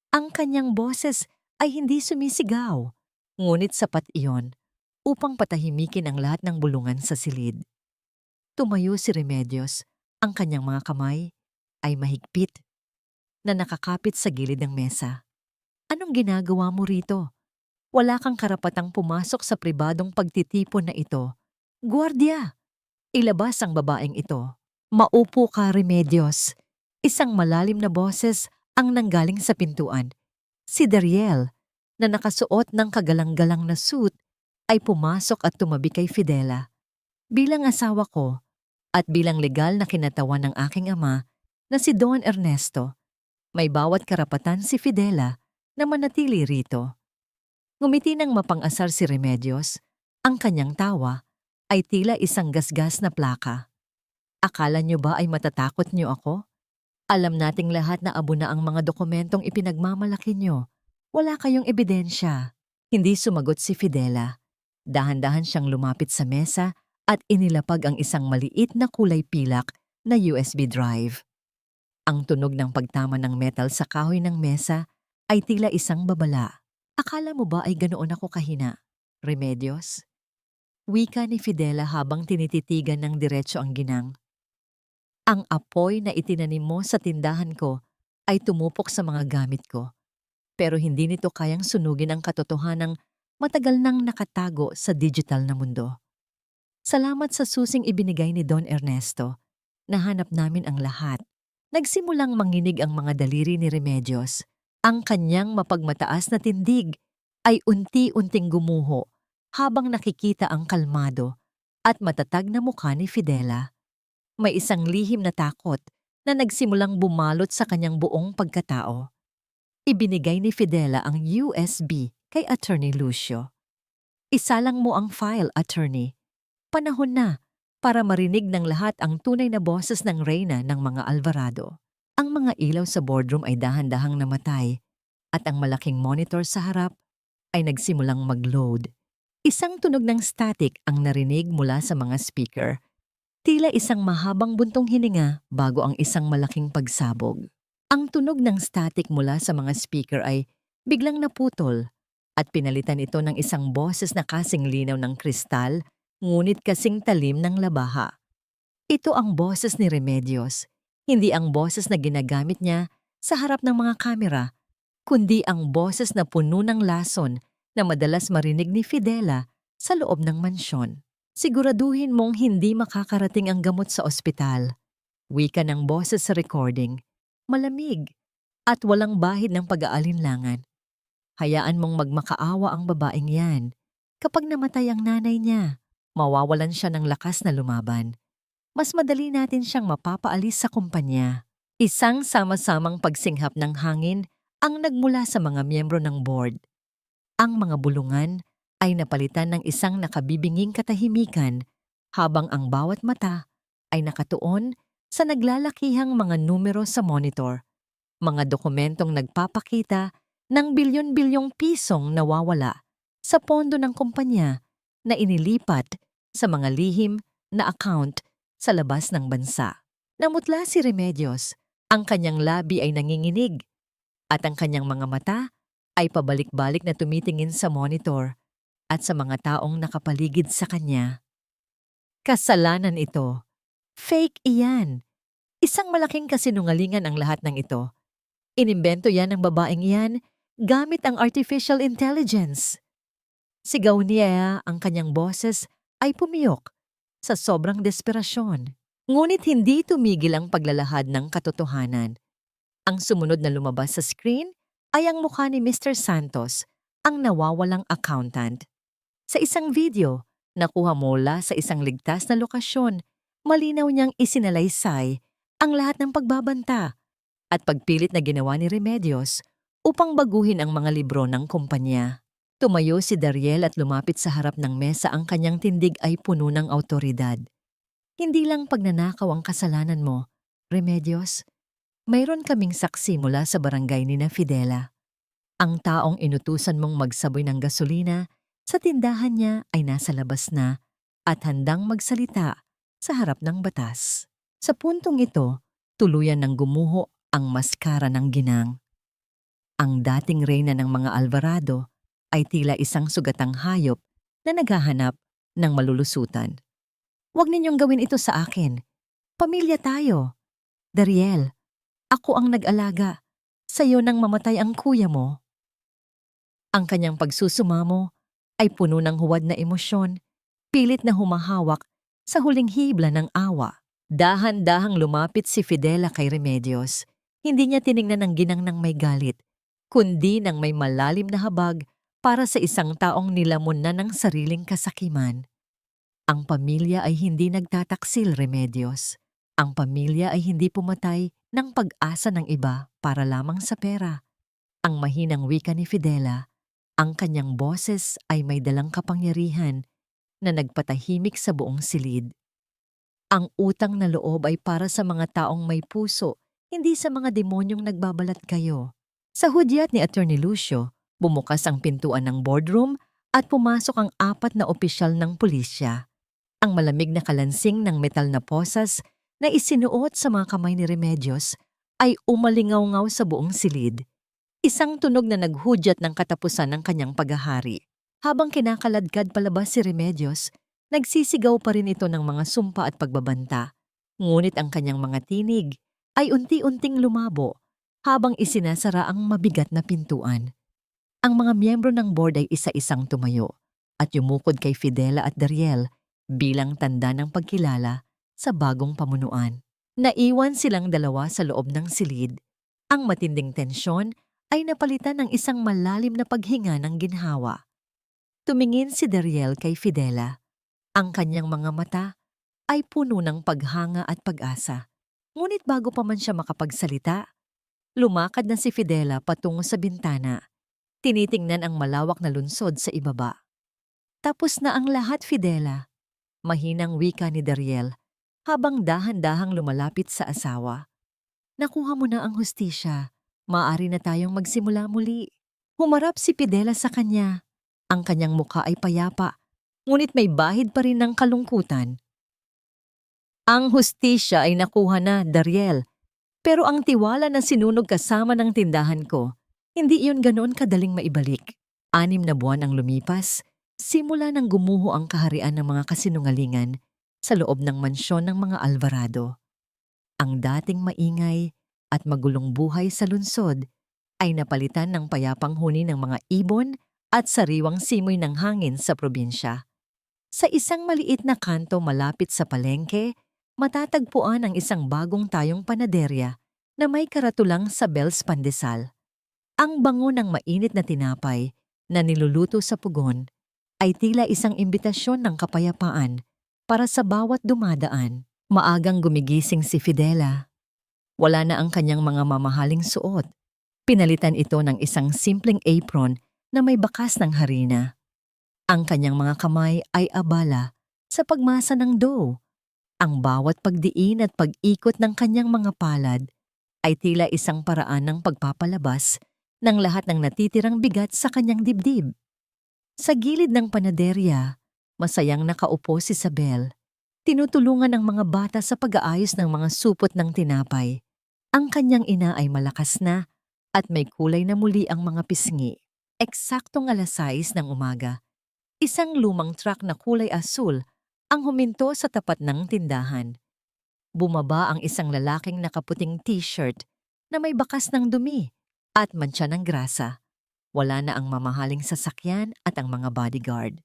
[SPEAKER 1] Ang kanyang boses ay hindi sumisigaw, ngunit sapat iyon upang patahimikin ang lahat ng bulungan sa silid. Tumayo si Remedios, ang kanyang mga kamay ay mahigpit na nakakapit sa gilid ng mesa. Anong ginagawa mo rito? Wala kang karapatang pumasok sa pribadong pagtitipon na ito. Guardia! Ilabas ang babaeng ito. Maupo ka, Remedios. Isang malalim na boses ang nanggaling sa pintuan. Si Dariel, na nakasuot ng kagalang-galang na suit, ay pumasok at tumabi kay Fidela. Bilang asawa ko at bilang legal na kinatawan ng aking ama na si Don Ernesto, may bawat karapatan si Fidela na manatili rito. Ngumiti ng mapang-asar si Remedios. Ang kanyang tawa ay tila isang gasgas na plaka. Akala niyo ba ay matatakot niyo ako? Alam nating lahat na abo na ang mga dokumentong ipinagmamalaki niyo. Wala kayong ebidensya. Hindi sumagot si Fidela. Dahan-dahan siyang lumapit sa mesa at inilapag ang isang maliit na kulay pilak na USB drive. Ang tunog ng pagtama ng metal sa kahoy ng mesa ay tila isang babala. Akala mo ba ay ganoon ako kahina, Remedios? Wika ni Fidela habang tinititigan ng diretso ang ginang. Ang apoy na itinanim mo sa tindahan ko ay tumupok sa mga gamit ko. Pero hindi nito kayang sunugin ang katotohanang matagal nang nakatago sa digital na mundo. Salamat sa susing ibinigay ni Don Ernesto. Nahanap namin ang lahat. Nagsimulang manginig ang mga daliri ni Remedios. Ang kanyang mapagmataas na tindig ay unti-unting gumuho habang nakikita ang kalmado at matatag na mukha ni Fidela. May isang lihim na takot na nagsimulang bumalot sa kanyang buong pagkatao. Ibinigay ni Fidela ang USB kay Attorney Lucio. Isalang mo ang file, Attorney. Panahon na para marinig ng lahat ang tunay na boses ng reyna ng mga Alvarado. Ang mga ilaw sa boardroom ay dahan-dahang namatay at ang malaking monitor sa harap ay nagsimulang mag-load. Isang tunog ng static ang narinig mula sa mga speaker. Tila isang mahabang buntong hininga bago ang isang malaking pagsabog. Ang tunog ng static mula sa mga speaker ay biglang naputol at pinalitan ito ng isang boses na kasing linaw ng kristal ngunit kasing talim ng labaha. Ito ang boses ni Remedios, hindi ang boses na ginagamit niya sa harap ng mga kamera, kundi ang boses na puno ng lason na madalas marinig ni Fidela sa loob ng mansyon. Siguraduhin mong hindi makakarating ang gamot sa ospital. Wika ng boses sa recording, malamig at walang bahid ng pag-aalinlangan. Hayaan mong magmakaawa ang babaeng yan. Kapag namatay ang nanay niya, mawawalan siya ng lakas na lumaban. Mas madali natin siyang mapapaalis sa kumpanya. Isang sama-samang pagsinghap ng hangin ang nagmula sa mga miyembro ng board. Ang mga bulungan ay napalitan ng isang nakabibinging katahimikan habang ang bawat mata ay nakatuon sa naglalakihang mga numero sa monitor, mga dokumentong nagpapakita ng bilyon-bilyong pisong nawawala sa pondo ng kumpanya na inilipat sa mga lihim na account sa labas ng bansa. Namutla si Remedios. Ang kanyang labi ay nanginginig at ang kanyang mga mata ay pabalik-balik na tumitingin sa monitor at sa mga taong nakapaligid sa kanya. Kasalanan ito. Fake iyan. Isang malaking kasinungalingan ang lahat ng ito. Inimbento yan ng babaeng iyan gamit ang artificial intelligence. Sigaw niya ang kanyang boses ay pumiyok sa sobrang desperasyon. Ngunit hindi tumigil ang paglalahad ng katotohanan. Ang sumunod na lumabas sa screen ay ang mukha ni Mr. Santos, ang nawawalang accountant. Sa isang video, nakuha mula sa isang ligtas na lokasyon, malinaw niyang isinalaysay ang lahat ng pagbabanta at pagpilit na ginawa ni Remedios upang baguhin ang mga libro ng kumpanya. Tumayo si Dariel at lumapit sa harap ng mesa, ang kanyang tindig ay puno ng awtoridad. Hindi lang pagnanakaw ang kasalanan mo, Remedios. Mayroon kaming saksi mula sa barangay ni na Fidela. Ang taong inutusan mong magsaboy ng gasolina sa tindahan niya ay nasa labas na at handang magsalita sa harap ng batas. Sa puntong ito, tuluyan ng gumuho ang maskara ng ginang. Ang dating reyna ng mga Alvarado ay tila isang sugatang hayop na naghahanap ng malulusutan. Huwag ninyong gawin ito sa akin. Pamilya tayo. Dariel, ako ang nag-alaga. Sa'yo nang mamatay ang kuya mo. Ang kanyang pagsusumamo ay puno ng huwad na emosyon, pilit na humahawak sa huling hibla ng awa. Dahan-dahang lumapit si Fidela kay Remedios. Hindi niya tiningnan ang ginang ng may galit, kundi ng may malalim na habag para sa isang taong nilamon na ng sariling kasakiman. Ang pamilya ay hindi nagtataksil, Remedios. Ang pamilya ay hindi pumatay ng pag-asa ng iba para lamang sa pera. Ang mahinang wika ni Fidela, ang kanyang boses ay may dalang kapangyarihan na nagpatahimik sa buong silid. Ang utang na loob ay para sa mga taong may puso, hindi sa mga demonyong nagbabalat kayo. Sa hudyat ni Attorney Lucio, bumukas ang pintuan ng boardroom at pumasok ang 4 na opisyal ng pulisya. Ang malamig na kalansing ng metal na posas na isinuot sa mga kamay ni Remedios ay umalingaw-ngaw sa buong silid. Isang tunog na naghudyat ng katapusan ng kanyang paghahari. Habang kinakaladkad palabas si Remedios, nagsisigaw pa rin ito ng mga sumpa at pagbabanta. Ngunit ang kanyang mga tinig ay unti-unting lumabo habang isinasara ang mabigat na pintuan. Ang mga miyembro ng board ay isa-isang tumayo at yumukod kay Fidela at Dariel bilang tanda ng pagkilala sa bagong pamunuan. Naiwan silang dalawa sa loob ng silid. Ang matinding tensyon ay napalitan ng isang malalim na paghinga ng ginhawa. Tumingin si Dariel kay Fidela. Ang kanyang mga mata ay puno ng paghanga at pag-asa. Ngunit bago pa man siya makapagsalita, lumakad na si Fidela patungo sa bintana. Tinitingnan ang malawak na lunsod sa ibaba. Tapos na ang lahat, Fidela. Mahinang wika ni Dariel habang dahan-dahang lumalapit sa asawa. Nakuha mo na ang hustisya. Maaari na tayong magsimula muli. Humarap si Fidela sa kanya. Ang kanyang mukha ay payapa, ngunit may bahid pa rin ng kalungkutan. Ang hustisya ay nakuha na, Dariel. Pero ang tiwala na sinunog kasama ng tindahan ko, hindi iyon ganoon kadaling maibalik. 6 na buwan ang lumipas, simula nang gumuho ang kaharian ng mga kasinungalingan sa loob ng mansyon ng mga Alvarado. Ang dating maingay at magulong buhay sa lungsod ay napalitan ng payapang huni ng mga ibon at sariwang simoy ng hangin sa probinsya. Sa isang maliit na kanto malapit sa palengke, matatagpuan ang isang bagong tayong panaderya na may karatulang sa Bells Pandesal. Ang bango ng mainit na tinapay na niluluto sa pugon ay tila isang imbitasyon ng kapayapaan para sa bawat dumadaan. Maagang gumigising si Fidela. Wala na ang kanyang mga mamahaling suot. Pinalitan ito ng isang simpleng apron na may bakas ng harina. Ang kanyang mga kamay ay abala sa pagmasa ng dough. Ang bawat pagdiin at pag-ikot ng kanyang mga palad ay tila isang paraan ng pagpapalabas ng lahat ng natitirang bigat sa kanyang dibdib. Sa gilid ng panaderya, masayang nakaupo si Isabel. Tinutulungan ang mga bata sa pag-aayos ng mga supot ng tinapay. Ang kanyang ina ay malakas na at may kulay na muli ang mga pisngi. Eksaktong 6:00 ng umaga, isang lumang truck na kulay asul ang huminto sa tapat ng tindahan. Bumaba ang isang lalaking nakaputing t-shirt na may bakas ng dumi at mantsa ng grasa. Wala na ang mamahaling sasakyan at ang mga bodyguard.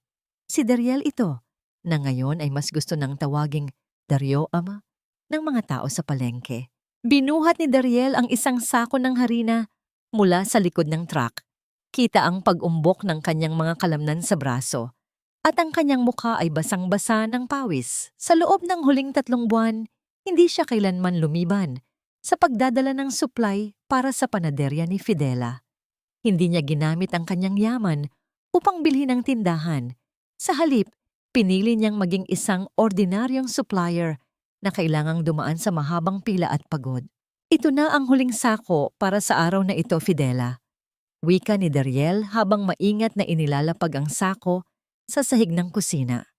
[SPEAKER 1] Si Dariel ito, na ngayon ay mas gusto ng tawaging Dario Ama ng mga tao sa palengke. Binuhat ni Dariel ang isang sako ng harina mula sa likod ng truck. Kita ang pag-umbok ng kanyang mga kalamnan sa braso at ang kanyang mukha ay basang-basa ng pawis. Sa loob ng huling 3 buwan, hindi siya kailanman lumiban sa pagdadala ng supply para sa panaderya ni Fidela. Hindi niya ginamit ang kanyang yaman upang bilhin ang tindahan. Sa halip, pinili niyang maging isang ordinaryong supplier na kailangang dumaan sa mahabang pila at pagod. Ito na ang huling sako para sa araw na ito, Fidela. Wika ni Dariel habang maingat na inilalapag ang sako sa sahig ng kusina.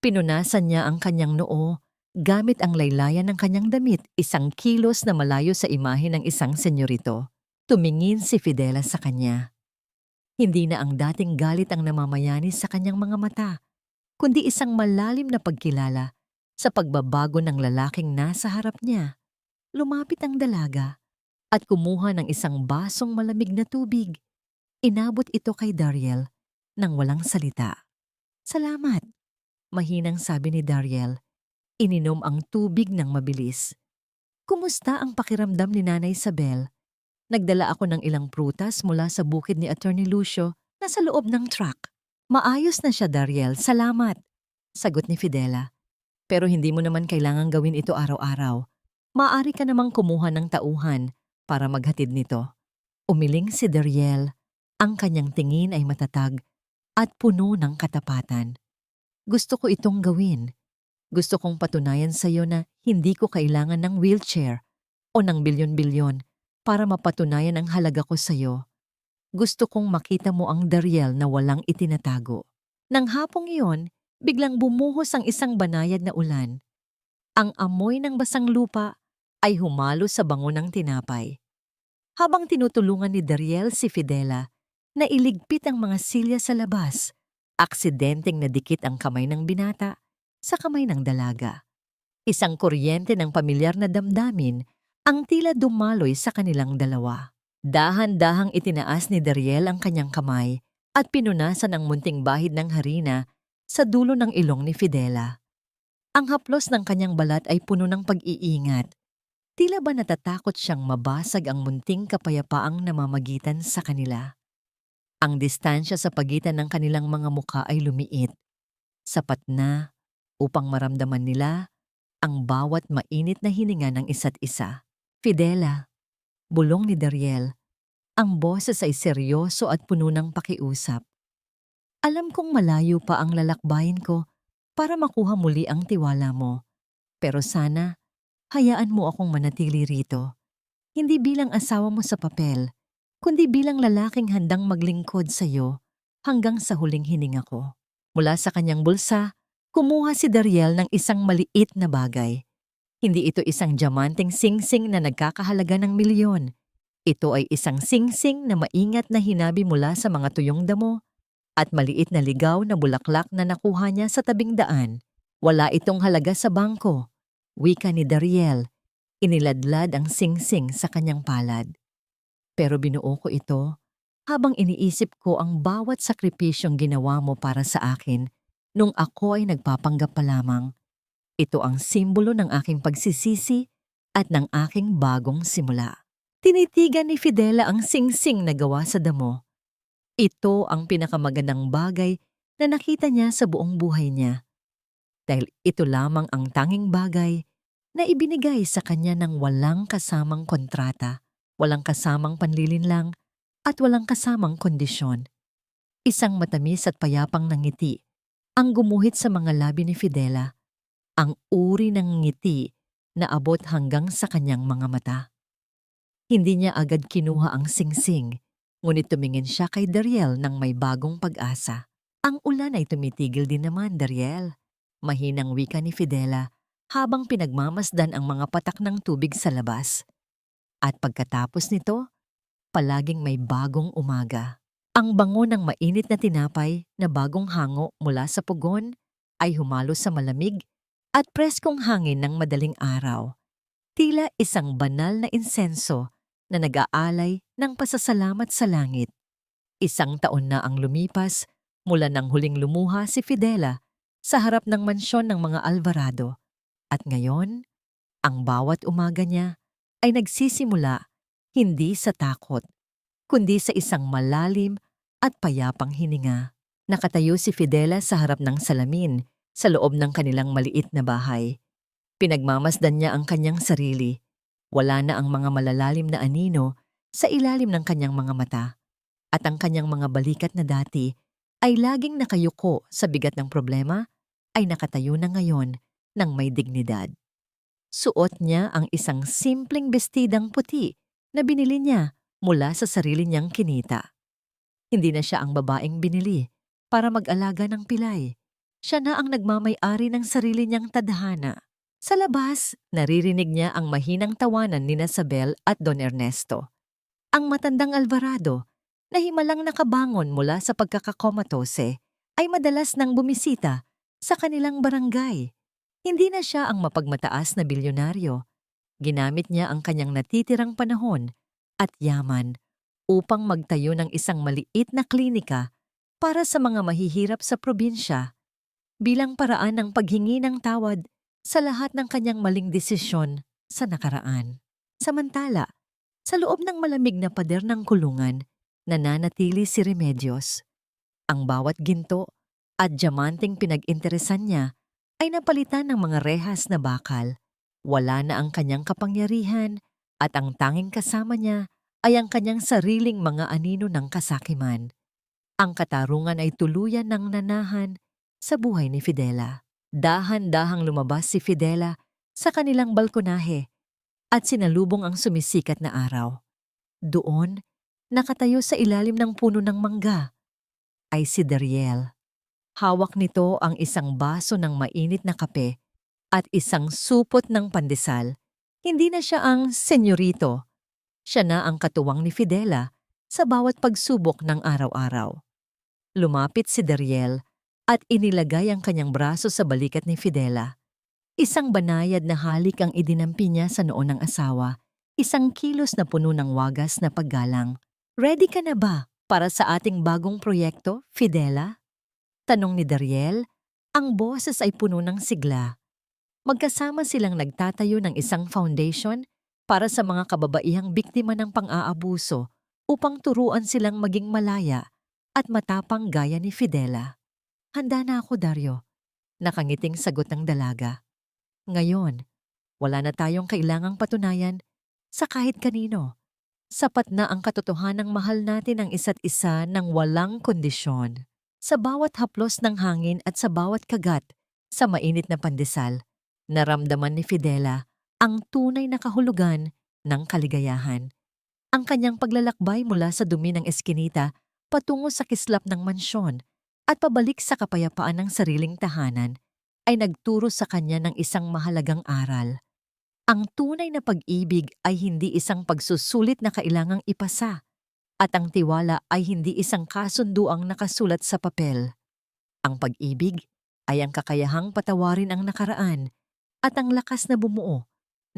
[SPEAKER 1] Pinunasan niya ang kanyang noo gamit ang laylayan ng kanyang damit, 1 kilos na malayo sa imahe ng isang senyorito. Tumingin si Fidela sa kanya. Hindi na ang dating galit ang namamayani sa kanyang mga mata, kundi isang malalim na pagkilala sa pagbabago ng lalaking nasa harap niya. Lumapit ang dalaga at kumuha ng isang basong malamig na tubig. Inabot ito kay Dariel nang walang salita. "Salamat," mahinang sabi ni Dariel. Ininom ang tubig ng mabilis. "Kumusta ang pakiramdam ni Nanay Isabel? Nagdala ako ng ilang prutas mula sa bukid ni Attorney Lucio na sa loob ng truck." "Maayos na siya, Dariel. Salamat," sagot ni Fidela. "Pero hindi mo naman kailangang gawin ito araw-araw. Maaari ka namang kumuha ng tauhan para maghatid nito." Umiling si Dariel. Ang kanyang tingin ay matatag at puno ng katapatan. "Gusto ko itong gawin. Gusto kong patunayan sa iyo na hindi ko kailangan ng wheelchair o ng bilyon-bilyon para mapatunayan ang halaga ko sa iyo. Gusto kong makita mo ang Dariel na walang itinatago." Nang hapong iyon, biglang bumuhos ang isang banayad na ulan. Ang amoy ng basang lupa ay humalo sa bango ng tinapay. Habang tinutulungan ni Dariel si Fidela na iligpit ang mga silya sa labas, aksidenteng nadikit ang kamay ng binata sa kamay ng dalaga. Isang kuryente ng pamilyar na damdamin ang tila dumaloy sa kanilang dalawa. Dahan-dahang itinaas ni Dariel ang kanyang kamay at pinunasan ang munting bahid ng harina sa dulo ng ilong ni Fidela. Ang haplos ng kanyang balat ay puno ng pag-iingat. Tila ba natatakot siyang mabasag ang munting kapayapaang namamagitan sa kanila. Ang distansya sa pagitan ng kanilang mga mukha ay lumiit. Sapat na upang maramdaman nila ang bawat mainit na hininga ng isa't isa. "Fidela," bulong ni Dariel. Ang boses ay seryoso at puno ng pakiusap. "Alam kong malayo pa ang lalakbayin ko para makuha muli ang tiwala mo. Pero sana, hayaan mo akong manatili rito. Hindi bilang asawa mo sa papel, kundi bilang lalaking handang maglingkod sa iyo hanggang sa huling hininga ko." Mula sa kanyang bulsa, kumuha si Dariel ng isang maliit na bagay. Hindi ito isang diamanteng singsing na nagkakahalaga ng milyon. Ito ay isang singsing na maingat na hinabi mula sa mga tuyong damo at maliit na ligaw na bulaklak na nakuha niya sa tabing daan. "Wala itong halaga sa bangko," wika ni Dariel. Iniladlad ang singsing sa kanyang palad. "Pero binuo ko ito habang iniisip ko ang bawat sakripisyong ginawa mo para sa akin nung ako ay nagpapanggap pa lamang. Ito ang simbolo ng aking pagsisisi at ng aking bagong simula." Tinitigan ni Fidela ang singsing na gawa sa damo. Ito ang pinakamagandang bagay na nakita niya sa buong buhay niya. Dahil ito lamang ang tanging bagay na ibinigay sa kanya ng walang kasamang kontrata, walang kasamang panlilinlang, at walang kasamang kondisyon. Isang matamis at payapang na ngiti ang gumuhit sa mga labi ni Fidela, ang uri ng ngiti na abot hanggang sa kanyang mga mata. Hindi niya agad kinuha ang singsing, ngunit tumingin siya kay Dariel ng may bagong pag-asa. "Ang ulan ay tumitigil din naman, Dariel. Mahinang wika ni Fidela habang pinagmamasdan ang mga patak ng tubig sa labas. At pagkatapos nito, palaging may bagong umaga. Ang bango ng mainit na tinapay na bagong hango mula sa pugon ay humalo sa malamig at preskong hangin ng madaling araw. Tila isang banal na insenso na nag-aalay ng pasasalamat sa langit. Isang taon na ang lumipas mula nang huling lumuha si Fidela sa harap ng mansyon ng mga Alvarado. At ngayon, ang bawat umaga niya ay nagsisimula hindi sa takot, kundi sa isang malalim at payapang hininga. Nakatayo si Fidela sa harap ng salamin sa loob ng kanilang maliit na bahay. Pinagmamasdan niya ang kanyang sarili. Wala na ang mga malalalim na anino sa ilalim ng kanyang mga mata. At ang kanyang mga balikat na dati ay laging nakayuko sa bigat ng problema ay nakatayo na ngayon ng may dignidad. Suot niya ang isang simpleng bestidang puti na binili niya mula sa sarili niyang kinita. Hindi na siya ang babaeng binili para mag-alaga ng pilay. Siya na ang nagmamay-ari ng sarili niyang tadhana. Sa labas, naririnig niya ang mahinang tawanan ni Sabel at Don Ernesto. Ang matandang Alvarado, na himalang nakabangon mula sa pagkakakomatose, ay madalas nang bumisita sa kanilang barangay. Hindi na siya ang mapagmataas na bilyonaryo. Ginamit niya ang kanyang natitirang panahon at yaman upang magtayo ng isang maliit na klinika para sa mga mahihirap sa probinsya bilang paraan ng paghingi ng tawad sa lahat ng kanyang maling desisyon sa nakaraan. Samantala, sa loob ng malamig na pader ng kulungan, nananatili si Remedios. Ang bawat ginto at diamanteng pinag-interesan niya ay napalitan ng mga rehas na bakal. Wala na ang kanyang kapangyarihan at ang tanging kasama niya ay ang kanyang sariling mga anino ng kasakiman. Ang katarungan ay tuluyan ng nanahan sa buhay ni Fidela. Dahan-dahang lumabas si Fidela sa kanilang balkonahe at sinalubong ang sumisikat na araw. Doon, nakatayo sa ilalim ng puno ng mangga, ay si Dariel. Hawak nito ang isang baso ng mainit na kape at isang supot ng pandesal. Hindi na siya ang senyorito. Siya na ang katuwang ni Fidela sa bawat pagsubok ng araw-araw. Lumapit si Dariel at inilagay ang kanyang braso sa balikat ni Fidela. Isang banayad na halik ang idinampi niya sa noo ng asawa, isang kilos na puno ng wagas na paggalang. "Ready ka na ba para sa ating bagong proyekto, Fidela?" Tanong ni Dariel. Ang boses ay puno ng sigla. Magkasama silang nagtatayo ng isang foundation para sa mga kababaihang biktima ng pang-aabuso upang turuan silang maging malaya at matapang gaya ni Fidela. "Handa na ako, Dario," nakangiting sagot ng dalaga. "Ngayon, wala na tayong kailangang patunayan sa kahit kanino. Sapat na ang katotohanang mahal natin ang isa't isa ng walang kondisyon." Sa bawat haplos ng hangin at sa bawat kagat sa mainit na pandesal, naramdaman ni Fidela ang tunay na kahulugan ng kaligayahan. Ang kanyang paglalakbay mula sa dumi ng eskinita patungo sa kislap ng mansyon at pabalik sa kapayapaan ng sariling tahanan ay nagturo sa kanya ng isang mahalagang aral. Ang tunay na pag-ibig ay hindi isang pagsusulit na kailangang ipasa, at ang tiwala ay hindi isang kasunduang nakasulat sa papel. Ang pag-ibig ay ang kakayahang patawarin ang nakaraan at ang lakas na bumuo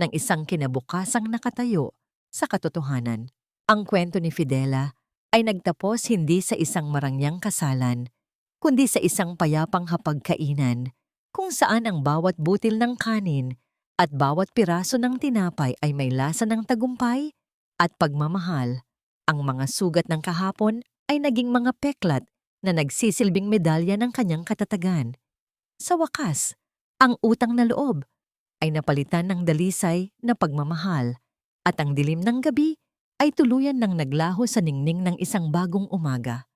[SPEAKER 1] ng isang kinabukasang nakatayo sa katotohanan. Ang kwento ni Fidela ay nagtapos hindi sa isang marangyang kasalan, kundi sa isang payapang hapagkainan kung saan ang bawat butil ng kanin at bawat piraso ng tinapay ay may lasa ng tagumpay at pagmamahal. Ang mga sugat ng kahapon ay naging mga peklat na nagsisilbing medalya ng kanyang katatagan. Sa wakas, ang utang na loob ay napalitan ng dalisay na pagmamahal at ang dilim ng gabi ay tuluyan ng naglaho sa ningning ng isang bagong umaga.